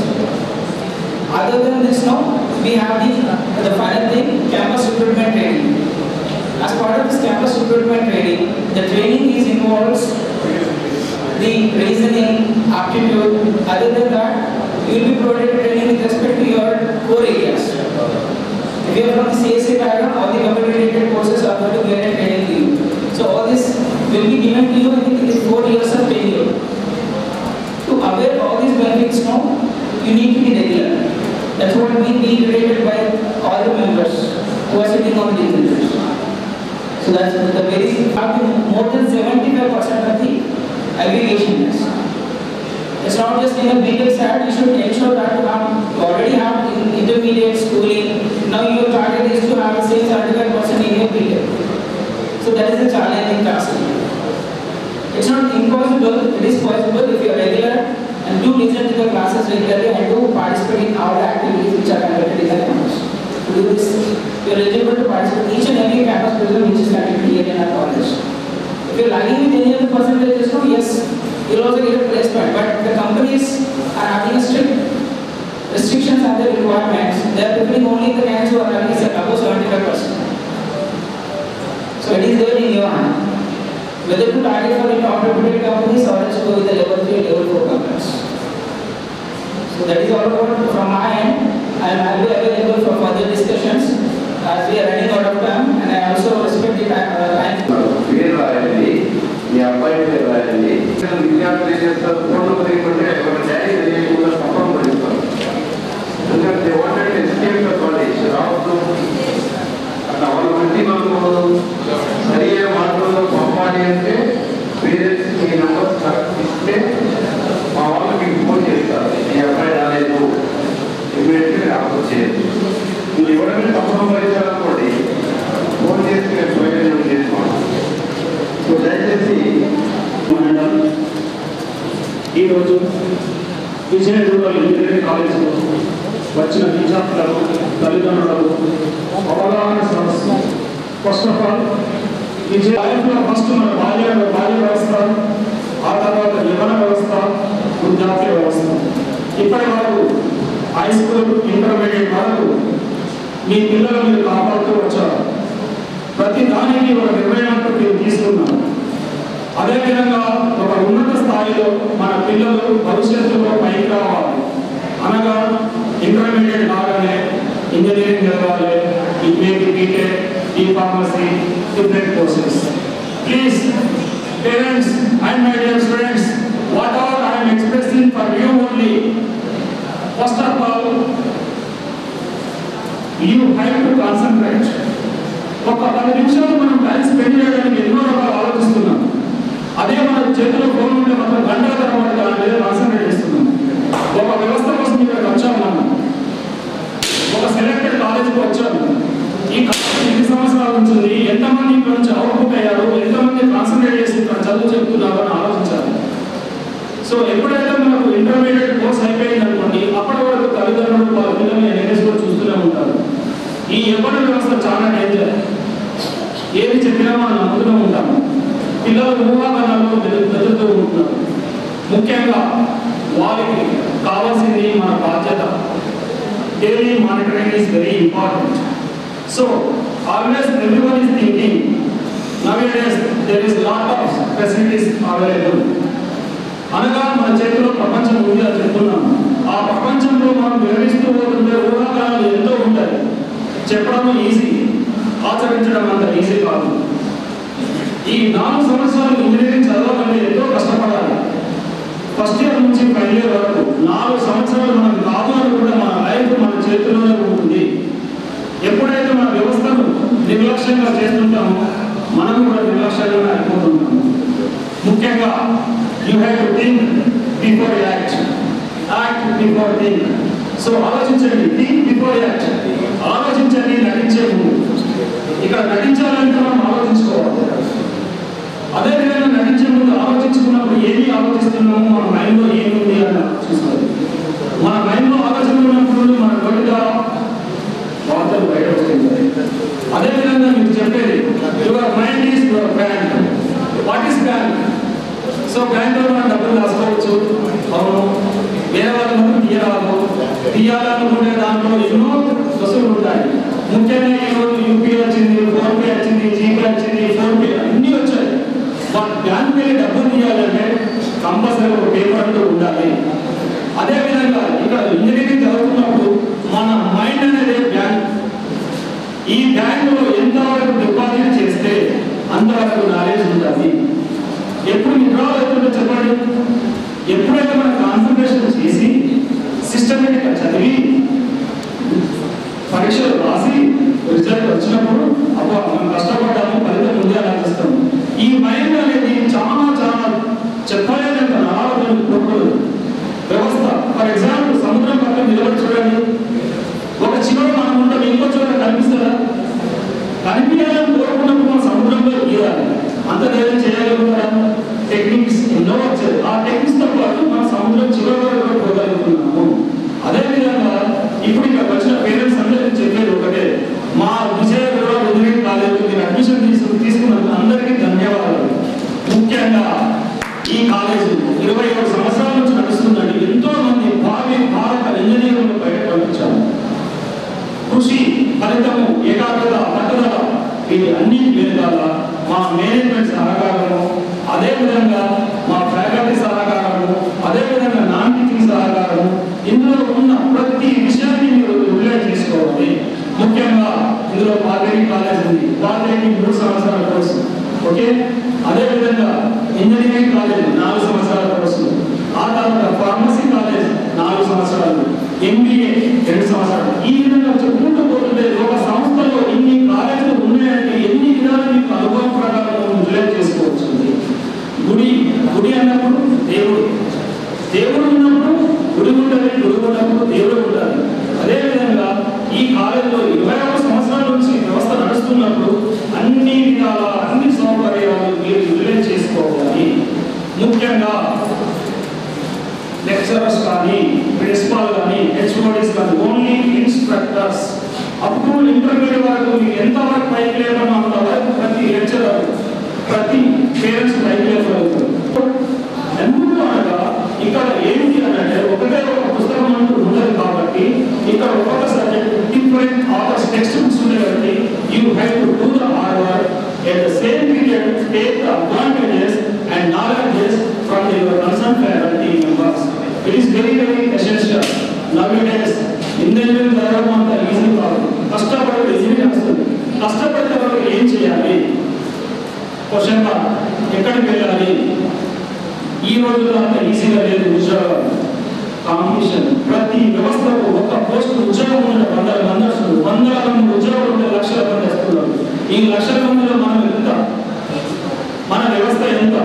Other than this now, we have the final thing, campus recruitment training. As part of this campus recruitment training, the training involves the reasoning, aptitude. Other than that, you will be provided training with respect to your core areas. If you are from the CSA background, all the computer-related courses are going to get a training to you. So all this will be given to you in the 4 years of tenure. To avail all these benefits now, you need to be regular. That's what we reiterated by all the members who are sitting on the dignitaries. So that's the very more than 75% of the aggregation is. It's not just in a BTech side, you should ensure that you already have intermediate schooling. Now your target is to have the same 35% in your BTech. So that is a challenging task. It's not impossible, it is possible if you are regular and do listen to the classes regularly and do participate in all the activities which are conducted in the campus. To do this, you are eligible to participate in each and every campus program which is conducted here in our college. If you are lagging with any of the percentages, no, yes, you will also get a placement, but the companies are having a strict restrictions on their requirements. They are preferring only the candidates who are having above 75%. So it is there in your hand. Whether to target for the top reputed companies or else go with the level 3, level 4 companies. So that is all about from my end. I will be available for further discussions as we are running out of time, and I also respect the time. మీ అబ్బాయి విద్యార్థులు ఏం చేస్తారు ఫోన్లో తెలియకుంటే ఒక daddy తెలియకుండా సంపం పడిస్తారు ఎందుకంటే wanted escape the college రావద్దు అట్లా వాళ్ళ బట్టి మనము సరి అయిన మార్గంలో పంపాలి అంటే పేరెంట్స్ మీ నంబర్స్ ఇస్తే మా వాళ్ళు మీకు ఫోన్ చేస్తారు మీ అబ్బాయి రాలేదు ఇమీడియట్లీ రావచ్చు చేయదు మీరు ఎవరైనా సంపం పడించాలనుకోండి ఫోన్ చేసి మేము ప్రయోజనం చేసుకోవాలి. సో దయచేసి ఈరోజు విజయ రూరల్ ఇంజనీరింగ్ కాలేజీలో వచ్చిన విద్యార్థులకు తల్లిదండ్రులకు అవగాహన సదస్సు. ఫస్ట్ ఆఫ్ ఆల్ విజయ లైఫ్లో ఫస్ట్ మన బాల్య వ్యవస్థ, ఆ తర్వాత యవన వ్యవస్థ, వృద్ధాప్య వ్యవస్థ. ఇప్పటి వరకు హై స్కూల్ ఇంటర్మీడియట్ వరకు మీ పిల్లలు మీరు కాపాడుతూ వచ్చారు. ప్రతి దానికి ఒక నిర్ణయాన్ని మీరు తీసుకున్నారు. అదేవిధంగా ఒక ఉన్నత స్థాయిలో మన పిల్లలు భవిష్యత్తులో పైకి రావాలి అనగా ఇంటర్మీడియట్ కాగానే ఇంజనీరింగ్ చదవాలి, maybe BTech, pharmacy, different courses. Please parents and my dear students, what all I am expressing for you only. First of all, you have to concentrate. ఒక 10 నిమిషాలు మనం టైం స్పెండ్ చేయడానికి ఎన్నో రకాలు ఆలోచిస్తున్నాం. అదే మన చేతిలో ఫోన్ ఉంటే మాత్రం గంటల తరబడి దాని మీద కాన్సన్ట్రేట్ చేస్తున్నాం. ఒక వ్యవస్థ కోసం ఇక్కడికి వచ్చాము, మనం ఒక సెలెక్టెడ్ కాలేజీకి వచ్చాము. ఈ కాలేజ్ ఎన్ని సంవత్సరాల నుంచి ఉంది, ఎంతమంది ఇక్కడ నుంచి అవుట్పుట్ అయ్యారు, ఎంతమంది కాన్సన్ట్రేట్ చేసి ఇక్కడ చదువు చెప్తున్నారు అని ఆలోచించాలి. సో ఎప్పుడైతే మనకు ఇంటర్మీడియట్ కోర్స్ అయిపోయింది అనుకోండి, అప్పటి వరకు తల్లిదండ్రులు వాళ్ళ పిల్లల్ని ఎన్ఎస్లో చూస్తూనే ఉంటారు. ఈ యవ్వన వ్యవస్థ చాలా డేంజర్. ఏది చెప్పినా మనం నమ్ముతూనే ఉంటాము. పిల్లలు ఊహాగానాల్లో వెతుకుతూ ఉంటున్నారు. ముఖ్యంగా వారికి కావాల్సింది మన బాధ్యత. Daily monitoring is very important. So always everyone is thinking nowadays there is lot of facilities available. అనగా మన చేతిలో ప్రపంచం ఉంది అని చెప్తున్నాం. ఆ ప్రపంచంలో మనం వివరిస్తూ పోతుంటే ఊహాగానాలు ఎంతో ఉంటాయి. చెప్పడం ఈజీ, ఆచరించడం అంత ఈజీ కాదు. ఈ 4 సంవత్సరాలు ఇంజనీరింగ్ చదవాలంటే ఎంతో కష్టపడాలి. ఫస్ట్ ఇయర్ నుంచి ఫైనల్ ఇయర్ వరకు 4 సంవత్సరాలు మనం కాదు అనుకుంటే మన లైఫ్ మన చేతిలోనే ఉంటుంది. ఎప్పుడైతే మన వ్యవస్థను నిర్లక్ష్యంగా చేస్తుంటామో మనం కూడా నిర్లక్ష్యంగా అయిపోతుంటాము. ముఖ్యంగా you have to think before act, act before think. So ఆలోచించండి, థింక్ బిఫోర్ యాక్ట్. ఆలోచించండి నటించే ముందు. ఇక్కడ నటించాలంటే మనం ఆలోచించుకోవాలి. ఏమి ఆలోచిస్తున్నాము, మన మైండ్లో ఏమి ఉంది అని ఆలోచిస్తుంది. మన మైండ్లో ఆలోచన ఉన్నప్పుడు మన నోటి ద్వారా వార్తలు బయట వస్తుంది. అదేవిధంగా మీకు చెప్పేది your mind is your bank. What is bank? So బ్యాంక్లో మనం డబ్బులు దాచుకోవచ్చు. అవును, వేరే వాళ్ళకు తీయాలనుకునే దాంట్లో ఎన్నో దశలు ఉంటాయి. ముఖ్యంగా ఈరోజు యూపీఐ వచ్చింది, ఫోన్పే వచ్చింది, జీపే వచ్చింది, ఫోన్పే అన్నీ వచ్చాయి. వాళ్ళు బ్యాంక్ వెళ్ళి డబ్బులు తీయాలంటే కంపల్సరీ ఒక పేపర్ అంటూ ఉండాలి. అదేవిధంగా ఇక్కడ ఇంజనీరింగ్ చదువుతున్నప్పుడు మన మైండ్ అనేది బ్యాంక్. ఈ బ్యాంకులో ఎంతవరకు డిపాజిట్ చేస్తే అంతవరకు నాలెడ్జ్ ఉంటుంది. ఎప్పుడు విడ్రాల్ అవుతుందో చెప్పండి. ఎప్పుడైతే మనం కాన్సన్ట్రేషన్ చేసి సిస్టమేటిక్గా చదివి పరీక్షలు రాసి రిజల్ట్ వచ్చినప్పుడు అప్పుడు మనం కష్టపడ్డాము, ఫలితం ముందే ఆలోచిస్తాము. ఈ మైండ్ అనేది చాలా చాలా చెప్పలేనంత నాలుగు కోరుకోలేదు వ్యవస్థ. ఫర్ ఎగ్జాంపుల్ సముద్రం పక్కన నిలబడి చూడండి. ఒక చివరి మనం ఉంటాం, ఇంకో చోట కనిపిస్తుందా? కనిపించాలని కోరుకున్నప్పుడు మన సముద్రంలో గీయాలి. అంత ధైర్యం చేయగలుగుతారా? టెక్నిక్స్ ఎన్నో వచ్చాయి. ఆ టెక్నిక్స్ తో పాటు మన సముద్రం చివరి వరకు పోగలుగుతున్నాము. అదేవిధంగా ఇప్పుడు ఇక్కడ వచ్చిన పేరెంట్స్ అందరికీ చెప్పేది ఒకటే, మా విజయవాడ ఇంజనీరింగ్ కాలేజీలో మీరు అడ్మిషన్ తీసుకున్నందుకు అందరికీ ధన్యవాదాలు. ముఖ్యంగా ఈ కాలేజీ 27 సంవత్సరాల నుంచి నడుస్తుందండి. ఎంతో మంది భావి భారత ఇంజనీర్లను బయట పంపించారు. కృషి, ఫలితము, ఏకాగ్రత, పట్టుదల ఇది అన్ని వెనుకాల మా మేనేజ్మెంట్ సహకారము, అదేవిధంగా మా ఫ్యాకల్టీ సహకారము, అదేవిధంగా నాన్ టీచింగ్ సహకారము, ఇందులో ఉన్న ప్రతి విషయాన్ని మీరు రిలేట్ చేసుకోవాలి. ముఖ్యంగా ఇందులో పాలిటెక్నిక్ కాలేజ్ ఉంది. పాలిటెక్నిక్ 3 సంవత్సరాల కోర్సు. ఓకే, అదేవిధంగా ఇంజనీరింగ్ కాలేజ్ 4 సంవత్సరాల కోర్సు. ఆ తర్వాత ఫార్మసీ కాలేజ్ 4 సంవత్సరాలు, ఎంబీఏ 2 సంవత్సరాలు. ఈ విధంగా చెప్పుకుంటూ పోతుంటే ఒక సంస్థలో ఇన్ని కాలేజీలు ఉన్నాయంటే ఎన్ని విధాలు మీకు అనుభవం ప్రకారం రిలేట్ చేసుకోవచ్చు. గుడి అన్నప్పుడు దేవుడు ఉన్నప్పుడు గుడి ఉంటుంది, గుడి ఉన్నప్పుడు దేవుడు ఉండాలి. అదేవిధంగా ఈ కాలేజీలో 21 సంవత్సరాల నుంచి వ్యవస్థ నడుస్తున్నప్పుడు అన్ని విధాల అన్ని సౌకర్యాలు మీరు రిలేట్ చేసుకోవాలి. ముఖ్యంగా లెక్చరర్స్ కానీ, ప్రిన్సిపాల్ కానీ, హెచ్ఓడీస్ కానీ, ఓన్లీ ఇన్స్ట్రక్టర్స్. అప్పుడు ఇంటర్మీడియట్ వరకు మీకు ఎంతవరకు పైకి లేవనో అంతవరకు ప్రతి లెక్చరర్, ప్రతి పేరెంట్స్ పైకి లేవగలుగుతారు. ఎందుకు అనగా ఇక్కడ ఏంటి అంటే ఒకటే ఒక పుస్తకం అంటూ ఉండదు కాబట్టి ఇక్కడ ఒక్కొక్క subject different authors text books ఉంటాయి కాబట్టి you have to do the hard work at the same period, take the advantages and knowledges from your concern faculty members. It is very very essential. నౌడేస్ engineering చదవడం అంత easy కాదు. కష్టపడితే ఈజీగా వస్తుంది. కష్టపడితే వాళ్ళకి ఏం చేయాలి? క్వశ్చన్ మార్క్, ఎక్కడికి వెళ్ళాలి? ఈ రోజుల్లో అంత ఈజీగా లేదు ఉద్యోగాలు. కాంపిటీషన్, ప్రతి వ్యవస్థకు ఒక పోస్ట్ ఉద్యోగం ఉంటే 100 మంది వస్తుంది. 100 మంది ఉద్యోగాలు ఉంటే లక్షల మంది వస్తున్నారు. ఈ లక్షల మందిలో మనం ఎంత, మన వ్యవస్థ ఎంత?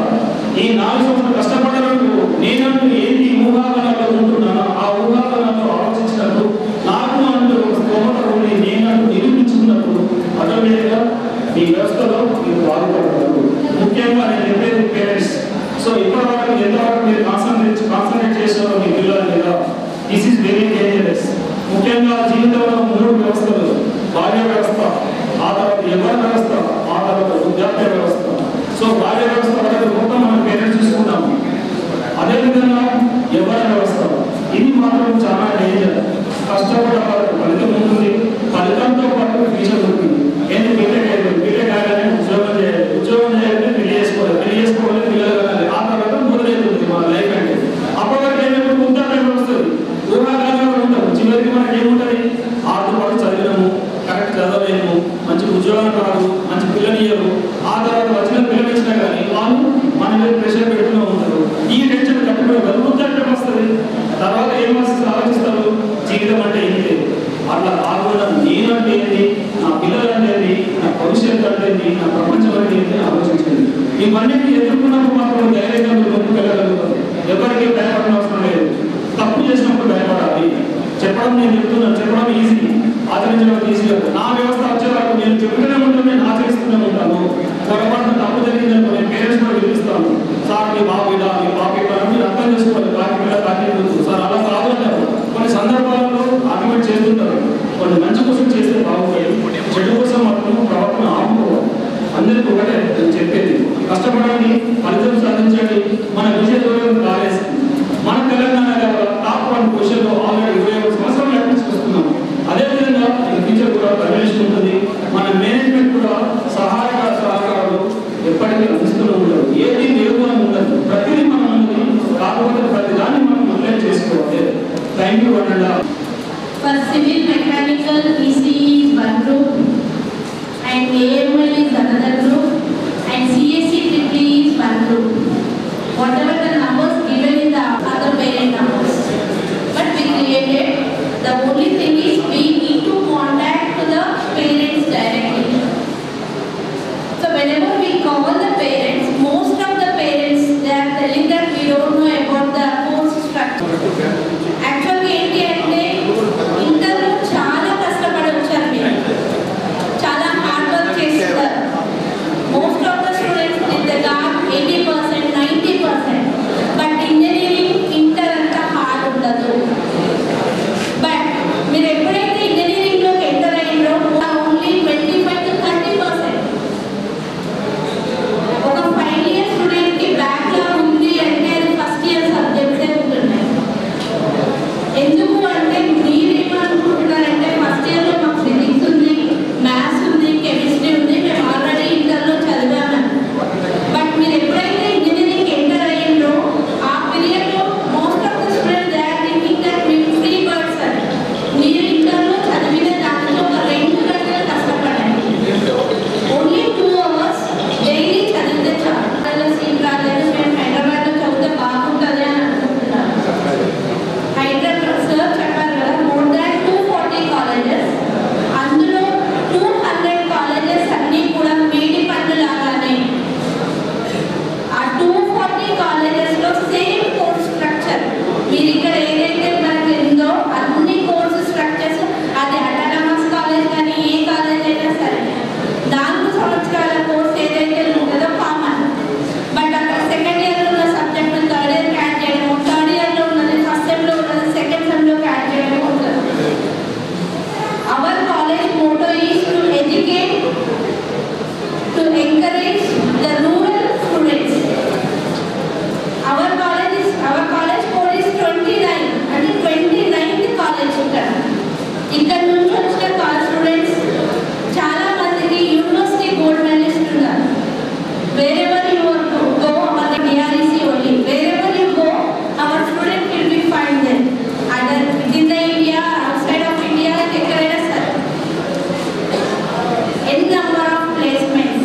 ఈ 4 సంవత్సరాలు కష్టపడడానికి నేనంటూ ఏంటి ఊహాగానాల్లో ఉంటున్నాను, ఆ ఊహాగానాల్లో ఆలోచించినప్పుడు నాకు అంటూ ఒక స్తోమత ఉండి నేనంటూ నిరూపించుకున్నప్పుడు ఆటోమేటిక్గా ఈ వ్యవస్థలో మీరు బాగుపడతారు. ముఖ్యంగా నేను చెప్పేది పేరెంట్స్. సో ఇప్పటివరకు ఎంతవరకు మీరు కాన్సన్ట్రేట్ చేసారో మీ పిల్లల మీద, దిస్ ఈస్ వెరీ డేంజరస్. ముఖ్యంగా జీవితంలో 3 వ్యవస్థలు, బాల్య వ్యవస్థ, ఆ తర్వాత యవ్వన వ్యవస్థ, ఆ తర్వాత వృద్ధాప్య వ్యవస్థ. సో బాల్య వ్యవస్థ వరకు మొత్తం మనం పేరెంట్స్ చూసుకుంటాము. అదేవిధంగా యవ్వన వ్యవస్థ, ఇది మాత్రం చాలా డేంజర్. కష్టపడ్డ వాళ్ళకు ఫలితం ఉంటుంది, ఫలితంతో పాటు ఫ్యూచర్ ఉంటుంది. ఏంటి బీటెక్ కాగానే ఉద్యోగం చేయాలి, ఉద్యోగం చేయాలంటే పెళ్లి చేసుకోవాలి, పెళ్లి చేసుకోవాలి, పిల్లలు కావాలి. ఆ తర్వాత మొదలవుతుంది మన లైఫ్ అంటే. అప్పటివరకు ఏమైనా వృద్ధాప్యం వస్తుంది, ఊహాగానాలు ఉంటాము. చివరికి మనకి ఏముంటుంది? ఆటో పాటు చదివినాము, కరెక్ట్ చదవలేము, మంచి ఉద్యోగం రాదు, మంచి పిల్లనియరు. ఆ తర్వాత వచ్చిన పిల్లలు ఇచ్చినా కానీ వాళ్ళు మన మీద ప్రెషర్ పెడుతూనే ఉంటారు. ఈ టెన్షన్ తట్టుకోవడం వృద్ధాప్యం వస్తుంది. తర్వాత ఏం ఆలోచిస్తారు? జీవితం అంటే ఏంటి? అట్లా కాకుండా నేనంటే ఏంటి, నా పిల్లలు అంటే ఏంటి, నా భవిష్యత్తు అంటే ఏంటి, నా ప్రపంచం అంటే ఏంటి ఆలోచించండి. ఇవన్నీ ఎదుర్కొన్నప్పుడు మాత్రం ధైర్యంగా మీరు ముందుకు వెళ్ళగలుగుతారు. ఎవరికి భయపడిన అవసరం లేదు. తప్పు చేసినప్పుడు భయపడాలి. చెప్పడం నేను చెప్తున్నాను, చెప్పడం ఈజీ, ఆచరించడం ఈజీ కాదు. నా వ్యవస్థ వచ్చే వరకు నేను చెప్తూనే ఉంటాను, నేను ఆచరిస్తూనే ఉంటాను. పొరపాటున తప్పు జరిగిందనుకో నేను పేరెంట్స్ కూడా పిలిపిస్తాను. సార్ మీ బాబు ఇలా, మీ అందరికీ ఒకటే చెప్పేది, కష్టపడండి, ఫలితం సాధించండి, మన విజయ దూరం కాలేసి మన తెలంగాణ టాప్ 1 పొజిషన్లో ఆల్రెడీ 21 సంవత్సరాలు నడిపించుకొస్తున్నాం. అదేవిధంగా ఫ్యూచర్ కూడా పరిగణిస్తూ ఉంటుంది. మన మేనేజ్మెంట్ కూడా సహకారాలు ఎప్పటికీ అందిస్తూ ఉండదు. ఏది వేరుగా ఉండదు, ప్రతిదీ మనం ఉంది. కాకపోతే ప్రతి దాన్ని మనం అప్లై చేసుకోవాలి. థ్యాంక్ యూ అనండి. For civil mechanical, ECE is one group and AML is another group and CSE EEE is one group. Whatever the numbers given in the other parent numbers, but we created, the only thing is we need to contact to the parents directly. So whenever we call the parents, most of the parents, they are telling that we don't know about the course structure. Actually ఏంటి అంటే ఇంటర్లో చాలా కష్టపడి వచ్చారు, మీరు చాలా hard work చేస్తారు. Most of the students with the got 80%, 90%, but engineering inter అంతా హార్డ్ ఉండదు. బట్ మీరు ఎప్పుడైతే ఇంజనీరింగ్లోకి ఎంటర్ అయ్యిందో ఓన్లీ 25 to 30%. ఒక 5 year స్టూడెంట్కి బ్యాక్లాగ్ ఉంది అంటే అది ఫస్ట్ ఇయర్ సబ్జెక్ట్సే ఉంటున్నాయి. ఎందుకు అంటే మీరేమనుకుంటున్నారంటే ఫస్ట్ ఇయర్లో మాకు ఫిజిక్స్ ఉంది, మ్యాథ్స్ ఉంది, కెమిస్ట్రీ ఉంది, మేము ఆల్రెడీ ఇంటర్లో చదివాము. బట్ మీరు ఎప్పుడైతే ఇంజనీరింగ్ ఎంటర్ అయ్యిందో ఆ పీరియడ్లో most of the students they are thinking that మేము ఫ్రీ బర్డ్స్ అని. మీరు ఇంటర్లో చదివిన దాంట్లో ఒక 2 గంటలు కష్టపడండి, ఓన్లీ 2 hours డైలీ చదివితే చాలు. సీట్ రాలేదు, మేము హైదరాబాద్లో చదివితే బాగుంటుంది అని అనుకుంటున్నాను. హైదరాబాద్ సార్ చెప్పారు కదా, మోర్ దాన్ 240 కాలేజెస్, అందులో 200 కాలేజెస్ అన్నీ కూడా మేడి పండు లాగానే. ఆ 240 కాలేజెస్లో సేమ్ కోర్స్ స్ట్రక్చర్, మీరు ఇక్కడ ఏదైతే మనకి ఉందో అన్ని కోర్సు స్ట్రక్చర్స్, అది అటానమస్ కాలేజ్ కానీ ఏ కాలేజ్ అయినా సరే 4 సంవత్సరాల కోర్స్ ఏదైతే ఉంటుందో కామన్. బట్ అక్కడ సెకండ్ ఇయర్లో ఉన్న సబ్జెక్టు థర్డ్ ఇయర్ యాడ్ చేయడము, థర్డ్ ఇయర్లో ఉన్నది ఫస్ట్ సెమ్లో ఉన్నది సెకండ్ సెమ్లోకి యాడ్ చేయడం ఉంటుంది. Hour college Moto is to educate, to encourage the rural students. Hour college code is 29, అంటే 29th కాలేజ్ ఇక్కడ నుంచి వచ్చిన స్టూడెంట్స్ చాలా మందికి యూనివర్సిటీ గోల్డ్ మెడలిస్ట్ ఉన్నారు. Wherever you want to go, our DREC only. Wherever you go, our student will be find them. Either within the India, outside of India, ఎక్కడైనా సరే. N number of placements.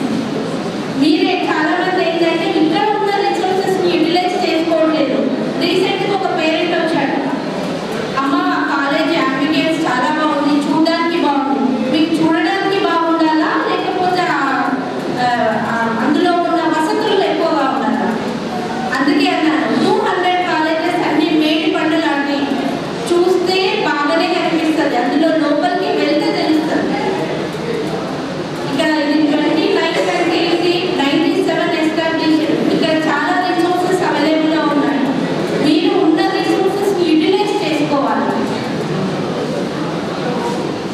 మీరే చాలా మంది ఏంటంటే ఇక్కడ ఉన్న రిసోర్సెస్ని utilise చేసుకోవట్లేదు. రీసెంట్గా ఒక పేరెంట్ వచ్చాడు, అమ్మ కాలేజ్ అప్లికేషన్స్ చాలా బాగుంది, చూడడానికి బాగుంది, మీకు చూడడానికి బాగుండాలా లేకపోతే అందులో ఉన్న వసతులు ఎక్కువగా ఉండాలా? అందుకే అన్నాను 200 కాలేజెస్ అన్ని మేడి పండు లాంటి, చూస్తే బాగానే కనిపిస్తుంది, అందులో లోపలికి వెళ్తే తెలుస్తుంది. ఇక్కడ 29 అంటే ఇది 97 ఎస్టాబ్లిష్డ్. ఇక్కడ చాలా రిసోర్సెస్ అవైలబుల్గా ఉన్నాయి. మీరు ఉన్న రిసోర్సెస్ని యూటిలైజ్ చేసుకోవాలి.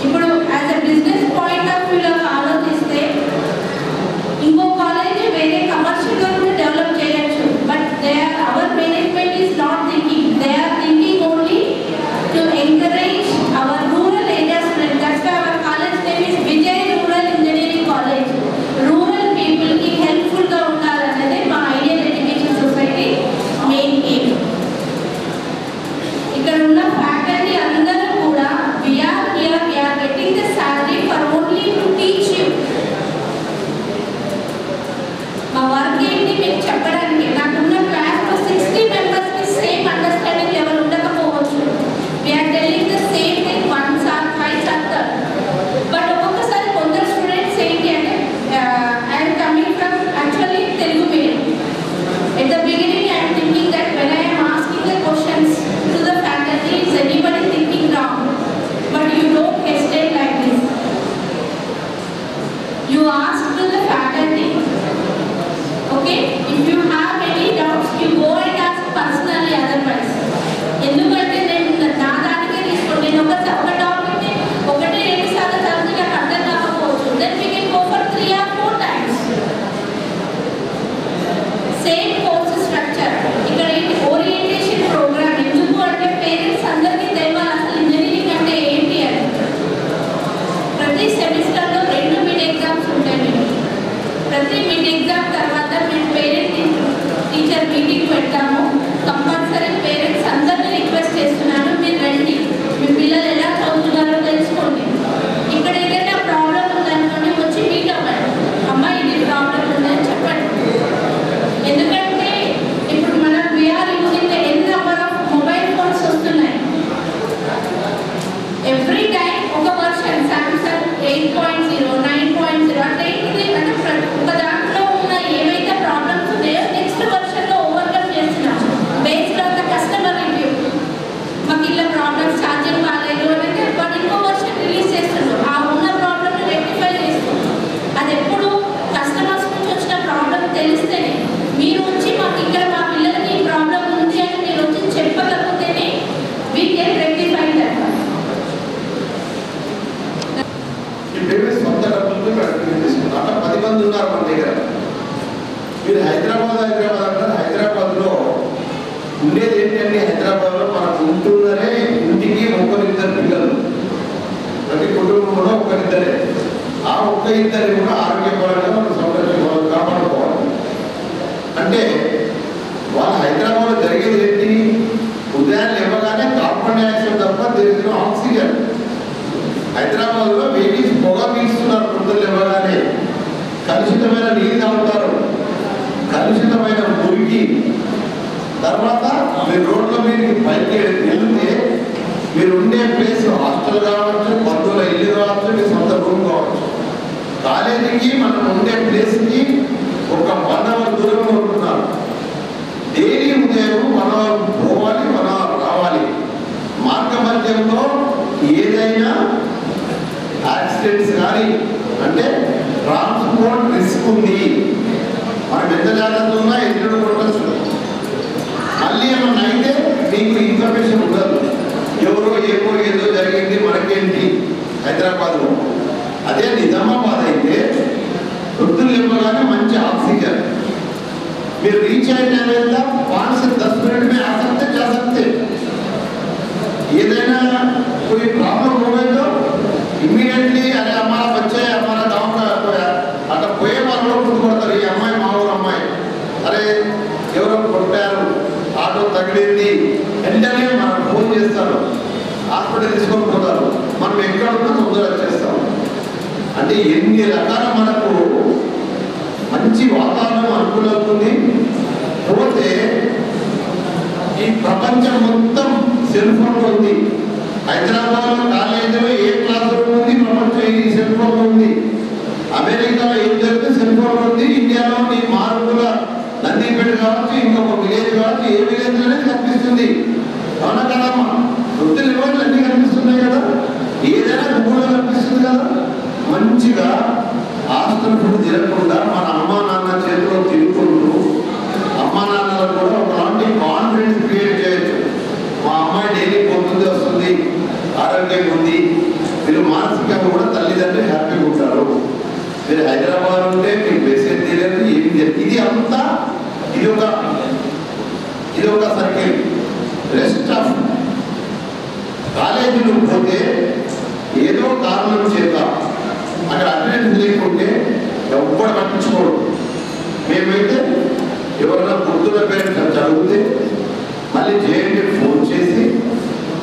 ఇప్పుడు as a business point of వ్యూలో ఆలోచిస్తే ఇంకో కాలేజ్ వేరే కమర్షియల్గా కూడా డెవలప్ చేయొచ్చు. But our management is not thinking, they are thinking only to encourage our rural area students. That's why our college name is Vijay rural engineering college. Rural పీపుల్కి హెల్ప్ఫుల్గా ఉండాలన్నదే మా ideal education society main aim. ఇక్కడ ఉన్న faculty అందరూ కూడా we're getting the salary for only to teach you. మా work ఏంటి మీకు చెప్పడానికి. నాకున్న క్లాస్లో 60 మెంబర్స్కి సేమ్ అండర్స్టాండింగ్ లెవెల్ ఉండకపోవచ్చు. We're telling the same thing once or twice or third. But ఒక్కొక్కసారి కొందరు స్టూడెంట్స్ ఏంటి అంటే I'm coming from actually Telugu medium. At the beginning I'm thinking that when I'm asking the questions to the faculty is anybody thinking wrong. But you don't hesitate like this. You ask to the faculty. Okay, if you have any doubts, you go and ask personally otherwise. ఎందుకంటే నేను నా దానికే తీసుకోండి, నేను ఒక టాపిక్ని 1-2 సార్లు చదివితే నాకు అర్థం కాకపోవచ్చు. Then we can go for 3 or 4 times. ప్రతి మిడ్ ఎగ్జామ్ తర్వాత మేము పేరెంట్ టీచర్ మీటింగ్ పెట్టాము. కంపల్సరీ పేరెంట్స్ అందరినీ రిక్వెస్ట్ చేస్తున్నాను, మీరు రండి, మీ పిల్లలు ఎలా చదువుతున్నారో తెలుసుకోండి. ఇక్కడ ఏదైనా ప్రాబ్లం ఉందనుకోండి వచ్చి మీట్ అవ్వండి, అమ్మా ఇది ప్రాబ్లం ఉందని చెప్పండి. ఎందుకంటే ఇప్పుడు మనం we're using n number of mobile phones వస్తున్నాయి. ఎవ్రీ టైం ఒక వర్షన్ సామ్సంగ్ 8.0, 9.0 అంటే ఏంటిది అంటే ఒక దాంట్లో ఉన్న ఏవైతే ప్రాబ్లమ్స్ ఉన్నాయో నెక్స్ట్ వర్షన్లో ఓవర్కమ్ చేస్తున్నాం based on the customer review. మాకు ఇలా ప్రాబ్లమ్స్ ఛార్జింగ్ బాగాలేదు అంటే వాడు ఇంకో వర్షన్ రిలీజ్ చేస్తున్నారు, ఆ ఉన్న ప్రాబ్లమ్ని రెక్టిఫై చేస్తున్నారు. అది ఎప్పుడు కస్టమర్స్ నుంచి వచ్చిన ప్రాబ్లం తెలిస్తేనే, మీరు వచ్చి మాకు ఇక్కడ మా పిల్లలకి ఈ ప్రాబ్లం ఉంది అని మీరు వచ్చి చెప్పగలిగితేనే వీ కెన్ రెక్టిఫై దట్. సొంత డబ్బులతో తీసుకున్నారు. అట్లా 10 మంది ఉన్నారు మన దగ్గర. మీరు హైదరాబాద్ అంటారు. హైదరాబాద్లో ఉండేది ఏంటంటే హైదరాబాద్లో మనకు ఉంటున్నరే ఇంటికి ఒకరిద్దరు పిల్లలు, ప్రతి కుటుంబంలో ఒకరిద్దరే. ఆ ఇద్దరి కూడా ఆరోగ్యపరంగా మనం సంరక్షించుకోవాలి, కాపాడుకోవాలి. అంటే వాళ్ళు హైదరాబాద్లో జరిగేది ఏంటి, ఉదయాన్నే ఇవ్వగానే కార్బన్ డైఆక్సైడ్ తప్ప తెలిసిన ఆక్సిజన్. హైదరాబాద్లో వెహికల్స్ పొగ పీల్చుతున్నారు పొద్దులు ఇవ్వగానే, కలుషితమైన నీరు తాగుతారు, కలుషితమైన మురికి. తర్వాత మీరు రోడ్ల మీదకి పైకి వెళ్తే మీరు ఉండే ప్లేస్ హాస్టల్ కావచ్చు, బంధువుల ఇల్లు కావచ్చు, మీ సొంత రూమ్ కావచ్చు. కాలేజీకి మనం ఉండే ప్లేస్కి ఒక 1 అవర్ దూరంలో ఉంటున్నారు. డైలీ ఉదయం 1 అవర్ పోవాలి, 1 అవర్ రావాలి. మార్గ మధ్యంలో ఏదైనా యాక్సిడెంట్స్ కానీ అంటే ట్రాన్స్పోర్ట్ రిస్క్ ఉంది. మనం ఎంత జాగ్రత్త ఉన్నా ఎదురు కొట్టచ్చు. మళ్ళీ ఏమన్నా అయితే మీకు ఇన్ఫర్మేషన్ ఉండదు, ఎవరో ఏదో జరిగింది మనకేంటి హైదరాబాద్లో. అదే నిజామాబాద్ అయితే వృద్ధులు ఇవ్వగానే మంచి ఆక్సిజన్. మీరు రీచ్ అయిన టైం 5 से 10 मिनट में आ सकते जा सकते. ఏదైనా कोई प्रॉब्लम हो गई तो इमीडिएटली अरे हमारा बच्चा है, हमारा गांव का అక్కడ పోయే వాళ్ళు గుర్తుపడతారు, ఈ అమ్మాయి మా ఊరు అమ్మాయి, అరే ఎవరో కొట్టారు, ఆటో తగిలింది, వెంటనే మనం ఫోన్ చేస్తారు, హాస్పిటల్ తీసుకొని పోతారు. మనం ఎక్కడ ఉన్నా తొందరగా వచ్చేస్తాం. అంటే ఎన్ని రకాల మనకు మంచి వాతావరణం అనుకూలవుతుంది. పోతే ఈ ప్రపంచం మొత్తం సెల్ ఫోన్లో ఉంది. హైదరాబాద్లో కాలేజీలో ఏ క్లాస్ రూమ్ ఉంది, ప్రపంచం ఈ సెల్ ఫోన్లో ఉంది. అమెరికాలో ఏం జరిగితే సెల్ ఫోన్లో ఉంది. ఇండియాలో నీ మార్పుల నందిపేట కావచ్చు, ఇంకొక విలేజ్ కావచ్చు, ఏ విలేజ్ అనేది కనిపిస్తుంది. అవునా కదమ్మా? వృత్తులు ఇవ్వాలి అన్నీ కనిపిస్తున్నాయి కదా, ఏదైనా గూగుల్లో కనిపిస్తుంది కదా. మంచిగా హాస్టల్ ఫుడ్ తినకుండా మన అమ్మా నాన్న చేతిలో తినుకుంటూ అమ్మా నాన్నలకు కూడా ఒకలాంటి కాన్ఫిడెన్స్ క్రియేట్ చేయొచ్చు. మా అమ్మాయి డైలీ పొద్దున్నే వస్తుంది, ఆరోగ్యంగా ఉంది, మీరు మానసికంగా కూడా తల్లిదండ్రులు హ్యాపీగా ఉంటారు. మీరు హైదరాబాద్ ఉంటే మీకు మెసేజ్ తెలియదు, ఏం తెలియదు. ఇది అంతా ఇది ఒక సర్కిల్. రెస్ట్ ఆఫ్ కాలేజీలు పోతే ఏదో కారణం చేత అక్కడ అటెండెన్స్ లేకుంటే ఎవ్వరు పట్టించుకోడు. మేమైతే ఎవరైనా గుర్తున్న పేరెంట్స్ చదివితే మళ్ళీ జేఎన్టీ ఫోన్ చేసి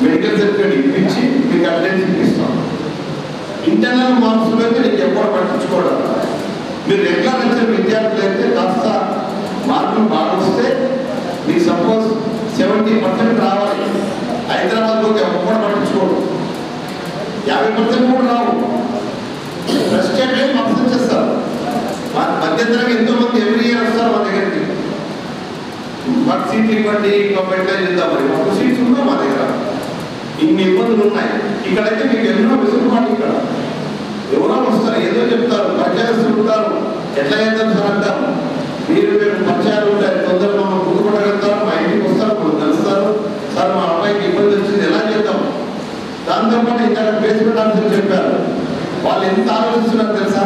మెడికల్ సర్టిఫికేట్ ఇప్పించి మీకు అటెండెన్స్ ఇప్పిస్తాం. ఇంటర్నల్ మార్క్స్లో అయితే నీకు ఎవ్వరు పట్టించుకోవడం. మీరు రెగ్యులర్ వచ్చిన విద్యార్థులు అయితే కాస్త మార్కులు బాగా వస్తే మీకు సపోజ్ 70% రావాలి. హైదరాబాద్ పోతే ఎవ్వరు పట్టించుకోడు, 50% కూడా రావు. ఫస్ట్ అంటే మార్క్స్ వచ్చేస్తారు. మధ్యంతరంగా ఎంతోమంది ఎవ్రీ ఇయర్ వస్తారు మా దగ్గరికి, మాకు సీట్లు ఇవ్వండి, ఇంకా పెట్టలేదు చేద్దామని. మాకు సీట్స్ ఉన్నాయి మా దగ్గర, ఇన్ని ఇబ్బందులు ఉన్నాయి. ఇక్కడైతే మీకు ఎన్నో వెసులుబాటు. ఇక్కడ ఎవరో వస్తారు, ఏదో చెప్తారు, పరిచయాలు చెప్తారు, ఎట్లా చేద్దాం సార్ అంటారు. మీరు పరిచయాలు ఉంటాయి, తొందరగా మమ్మల్ని గుర్తుపట్టగలుగుతారు, మా ఇంటికి వస్తారు, మనం కలుస్తారు. సార్ మా అబ్బాయికి ఇబ్బంది వచ్చింది, ఎలా చేద్దాం. దాంతోపాటు ఇక్కడ బేస్మెంట్ ఆఫీసర్ చెప్పారు, వాళ్ళు ఎంత ఆలోచిస్తున్నారు తెలుసా.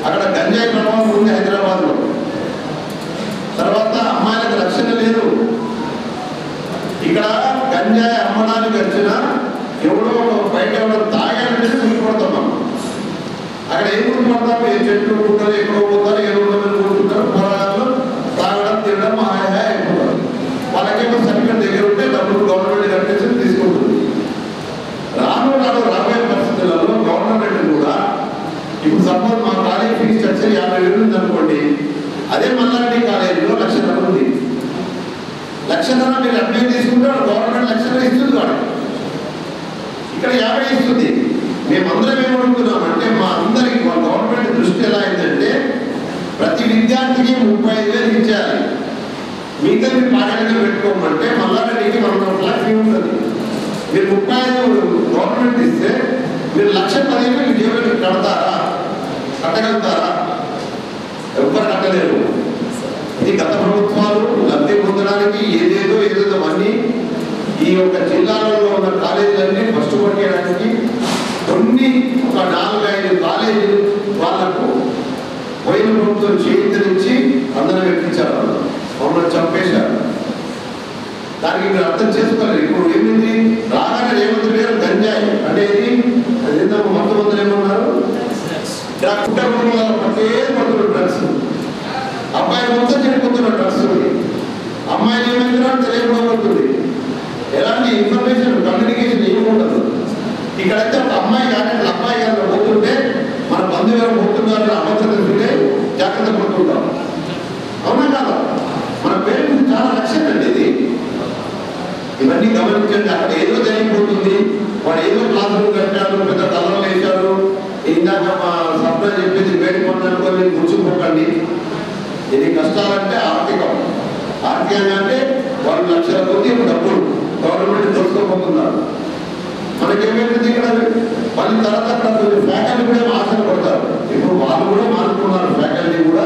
అక్కడ గంజాయి ప్రభావం ఉంది హైదరాబాద్లో. తర్వాత అమ్మాయిలకు రక్షణ లేదు. ఇక్కడ గంజాయి అమ్మడానికి వచ్చిన ఎవడో బయట ఎవడో తాగాలంటే గుర్తుపడతాం మనం. అక్కడ ఏం గుర్తుపడతాం, ఏ చెట్లు గుట్టలు ఎక్కడో పోతారు, అదే మల్లారెడ్డి కాలేజీలో 1,00,000 ఉంది. 1,00,000 మీరు అడ్మిట్ తీసుకుంటే గవర్నమెంట్ 1,00,000 ఇస్తుంది వాడు. ఇక్కడ 50 ఇస్తుంది. మేమందరం ఏమడుగుతున్నామంటే మా అందరికి గవర్నమెంట్ దృష్టి ఎలా అయిందంటే ప్రతి విద్యార్థికి 35,000 ఇచ్చేయాలి. మిగతా మీరు పాకెట్గా పెట్టుకోమంటే మల్లారెడ్డికి 1,00,000 ఫీ ఉంటుంది. మీరు 35,000 గవర్నమెంట్ ఇస్తే మీరు 1,10,000 మీరు జేబులో కడతారా? కట్టగలుగుతారా? ఎవ్వరు కట్టలేరు. ఇది గత ప్రభుత్వాలు లబ్ధి పొందడానికి ఏదేదో అన్నీ ఈ యొక్క జిల్లాలలో ఉన్న కాలేజీలన్నీ ఫస్ట్ కొట్టేయడానికి కొన్ని ఒక 4-5 కాలేజీలు వాళ్లకు పోయిన ప్రభుత్వం చేయించి అందరం ఎక్కించారు. మమ్మల్ని చంపేశారు. దానికి మీరు అర్థం చేసుకోలేదు. ఇప్పుడు ఏమింది రాగానే రేవంత్ పేరు గంజాయి అంటే ఇది అదేందో మొట్టమొదటి ఏమన్నారు డ్రగ్స్. అబ్బాయి మొత్తం చెడిపోతున్న డ్రగ్స్, అమ్మాయిలు ఏమైనా తెలియకపోతుంది. ఎలాంటి ఇన్ఫర్మేషన్ కమ్యూనికేషన్ ఏమి ఉండదు. ఇక్కడైతే ఒక అమ్మాయి కానీ అబ్బాయి కానీ పోతుంటే మన బంధువులు పోతున్నారు అభద్రత ఉంటే జాగ్రత్త పడుతుంటాం. అవునా కాదా? మన పేరెంట్స్ చాలా రక్షణ అండి ఇది. ఇవన్నీ గమనించండి. అక్కడ ఏదో జరిగిపోతుంది. వాడు ఏదో క్లాస్ రూమ్ కట్టాడు, పెద్ద కలర్లు వేశారు. ఇందాక మా సప్లై చెప్పింది వేడి పనులు కూర్చుకోకండి. ఇది కష్టాలంటే ఆర్థికంగా అంటే వాళ్ళు 1,00,000 కొద్ది డబ్బులు గవర్నమెంట్ దోసుకోబోతున్నారు. మనకేమైంది ఇక్కడ మళ్ళీ తర్వాత అక్కడ కొంచెం ఫ్యాకల్టీ కూడా ఆశపడతారు. ఇప్పుడు వాళ్ళు కూడా మానుకున్నారు. ఫ్యాకల్టీ కూడా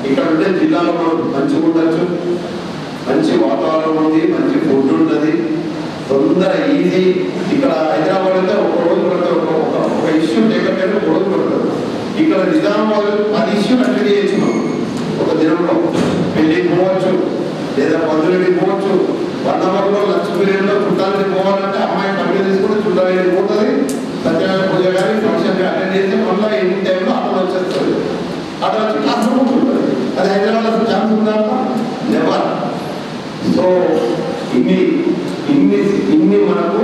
ఇక్కడ ఉండే జిల్లాలో మనం మంచిగా ఉండొచ్చు, మంచి వాతావరణం ఉంది, మంచి ఫుడ్ ఉంటుంది, తొందర ఈజీ. ఇక్కడ హైదరాబాద్ అయితే ఒక రోజు పడితే ఒక ఇష్యూ లేకపోతే ఒక రోజు పడుతుంది. ఇక్కడ నిజామాబాద్ 10 ఇష్యూలు అటెండ్ చేయొచ్చు ఒక దినంలో. పెళ్ళికి పోవచ్చు లేదా పందులకి పోవచ్చు. 1 అవర్లో లంచ్ పీరియడ్లో చుట్టాలకి పోవాలంటే అమ్మాయి కంపెనీ తీసుకుంటే చుట్టాలకి పోతుంది. సత్యనారాయణ పూజ కానీ ఫంక్షన్ అటెండ్ చేస్తే మళ్ళీ ఎన్ని టైంలో ఆటో వచ్చేస్తుంది. ఆటో వచ్చి క్లాస్ రూమ్ ఉంటుంది. అది హైదరాబాద్ ఛాన్స్ ఉందా? నెవర్. సో ఇన్ని మనకు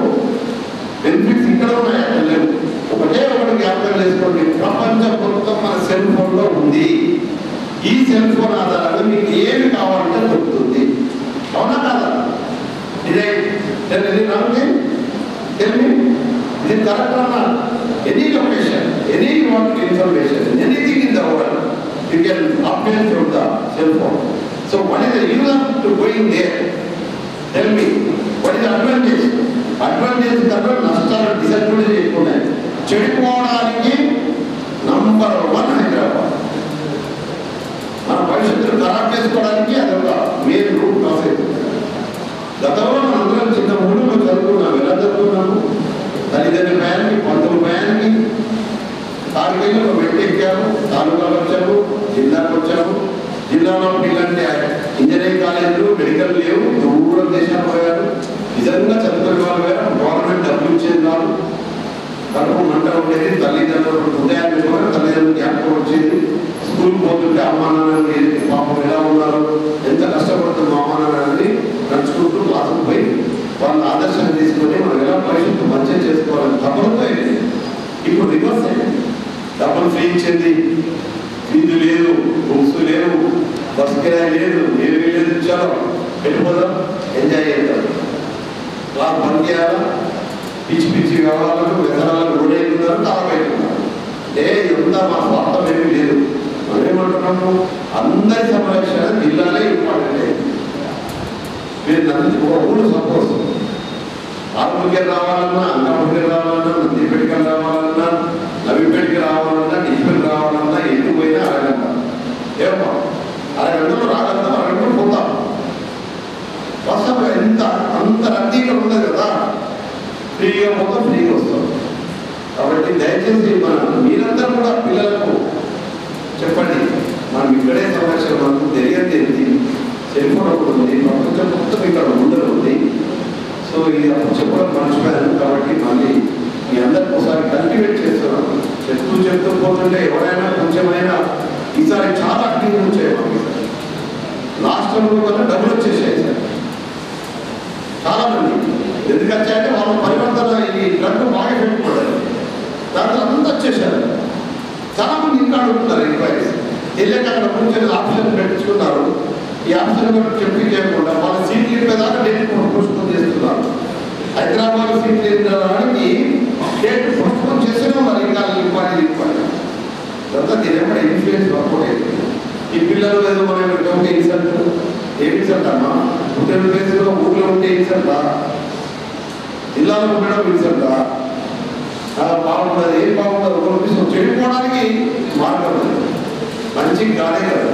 బెనిఫిట్స్ ఇక్కడ ఉన్నాయి, అక్కడ లేవు. ఒకటి జ్ఞాపకం చేసుకోండి. ప్రపంచం మొత్తం మన సెల్ ఫోన్లో ఉంది. ఈ సెల్ ఫోన్ ఆధారంగా మీకు ఏమి కావాలంటే దొరుకుతుంది. అవునా కాదా? ఇదే ఇది కరెక్ట్ అన్నా? Any location, any what information, anything in the world you can update from the cell phone. So what is the use of to going there? Tell me what is the advantage? Advantage కన్నా నష్టాలు disadvantage ఎక్కువ ఉన్నాయి. చెడిపోవడానికి number 1 Hyderabad. మన భవిష్యత్తును ఖరాబ్ చేసుకోవడానికి అదొక మెయిన్ రూట్ ప్రాసెస్. గతంలో మనందరం చిన్న ఊళ్ళో చదువుకున్నాము. ఎలా చదువుకున్నాము? తల్లిదండ్రుల భయానికి, పంతుల భయానికి తాలూకాలో ఎక్కాము, తాలూకాలు వచ్చాము, జిల్లాకు వచ్చాము. జిల్లాలో పిల్లలంటే ఇంజనీరింగ్ కాలేజీలు, మెడికల్ లేవు, దూరం దేశాలు పోయారు. నిజంగా చదువుకునే వాళ్ళు వేరు. గవర్నమెంట్ డబ్బులు ఇచ్చేది కాదు. కడుపు మంట ఉండేది. తల్లిదండ్రులు ఉదయాన్ని కూడా తల్లిదండ్రులు జ్ఞాపకం వచ్చేది. స్కూల్ పోతుంటే అమ్మా నాన్న పాపం ఎలా ఉన్నారు, ఎంత కష్టపడుతుంది మా అమ్మా నాన్నని నడుచుకుంటూ క్లాసుకు పోయి వాళ్ళ ఆదర్శాన్ని తీసుకొని మనం ఎలా భవిష్యత్తు మంచిగా చేసుకోవాలని తప్పడంతో అయింది. ఇప్పుడు రివర్స్ అయింది. డబ్బులు ఫ్రీ ఇచ్చింది, ఫీజు లేదు, బుక్స్ లేవు, బస్ కిరాయి లేదు, ఏమీ లేదు. ఇచ్చారో వెళ్ళిపోదాం, ఎంజాయ్ చేద్దాం. క్లాస్ బంద్ చేయాలా, పిచ్చి పిచ్చి వ్యవహారాలకు వ్యసనాలకు రోడైతున్నారు, తాగబెట్టుకున్నారు. ఎంత మా స్వార్థం ఏమీ లేదు. మనం ఏమంటున్నాము? అందరి సంరక్షణ జిల్లాలే ఇంపార్టెంట్. మీరు ఒక ఊరు సపోజ్ ఆర్మూర్కి రావాలన్నా, అన్నపూర్కి రావాలన్నా, నందిపేటకి రావాలన్నా, నవీపేటకి రావాలన్నా, డిజిపల్ రావాలన్నా ఎన్ని పోయినా అరగంట. ఏమో అరగంటలో రాగలుగుతాం, అరగంటలో పోతాం. వర్షం అంత రద్దీ ఇక్కడ ఉండదు కదా. ఫ్రీగా పోతాం, ఫ్రీగా వస్తాం. కాబట్టి దయచేసి మీరందరూ కూడా పిల్లలకు చెప్పండి. మనం ఇక్కడే సంరక్షణ మనకు తెలియదు. సెల్ ఫోన్ ఒకటి ఉంది, ప్రపంచం మొత్తం ఇక్కడ ముందర ఉంది. సో ఇది అప్పుడు చెప్పడం మర్చిపోయాను. కాబట్టి మళ్ళీ మీ అందరికి ఒకసారి కల్టివేట్ చేస్తున్నాను. చెప్తూ పోతుంటే ఎవరైనా కొంచెమైనా ఈసారి చాలా యాక్టివ్గా వచ్చాయి. లాస్ట్ టైంలో కన్నా డబ్బులు వచ్చేసాయి సార్ చాలా మంది. ఎందుకు వచ్చాయంటే వాళ్ళ పరివర్తన ఈ డ్రగ్ బాగా పెట్టుకోవడం దాంట్లో అంతా వచ్చేసారు. చాలా మంది ఇంకా అడుగుతున్నారు ఎంక్వైరీస్. తెలియక అక్కడ మీద ఆప్షన్ పెట్టించుకున్నారు. ఈ ఆప్షన్ కూడా చెప్పి చేయకుండా వాళ్ళ సీట్లు ఇప్పేదాకా డేట్ పోస్ట్పోన్ చేస్తున్నారు. హైదరాబాద్ సీట్లు ఇవ్వడానికి డేట్ పోస్ట్పోన్ చేస్తేనే మరి ఇంకా ఇవ్వాలి. అంతా దీని ఇన్ఫ్లుయెన్స్ వర్కౌట్ అవుతుంది. ఈ పిల్లలు ఏదో మనం ఉంటే ఇన్సల్ట్ ఏం ఇన్సల్ట్ అమ్మా, ఉత్తర ప్లేస్లో ఊళ్ళో ఉంటే ఇన్సల్టా, జిల్లాలో ఉండడం ఇన్సల్టా, బాగుంటుంది ఏం బాగుంటుంది ఒక విషయం చెడిపోవడానికి మార్గం మంచి కానే కదా.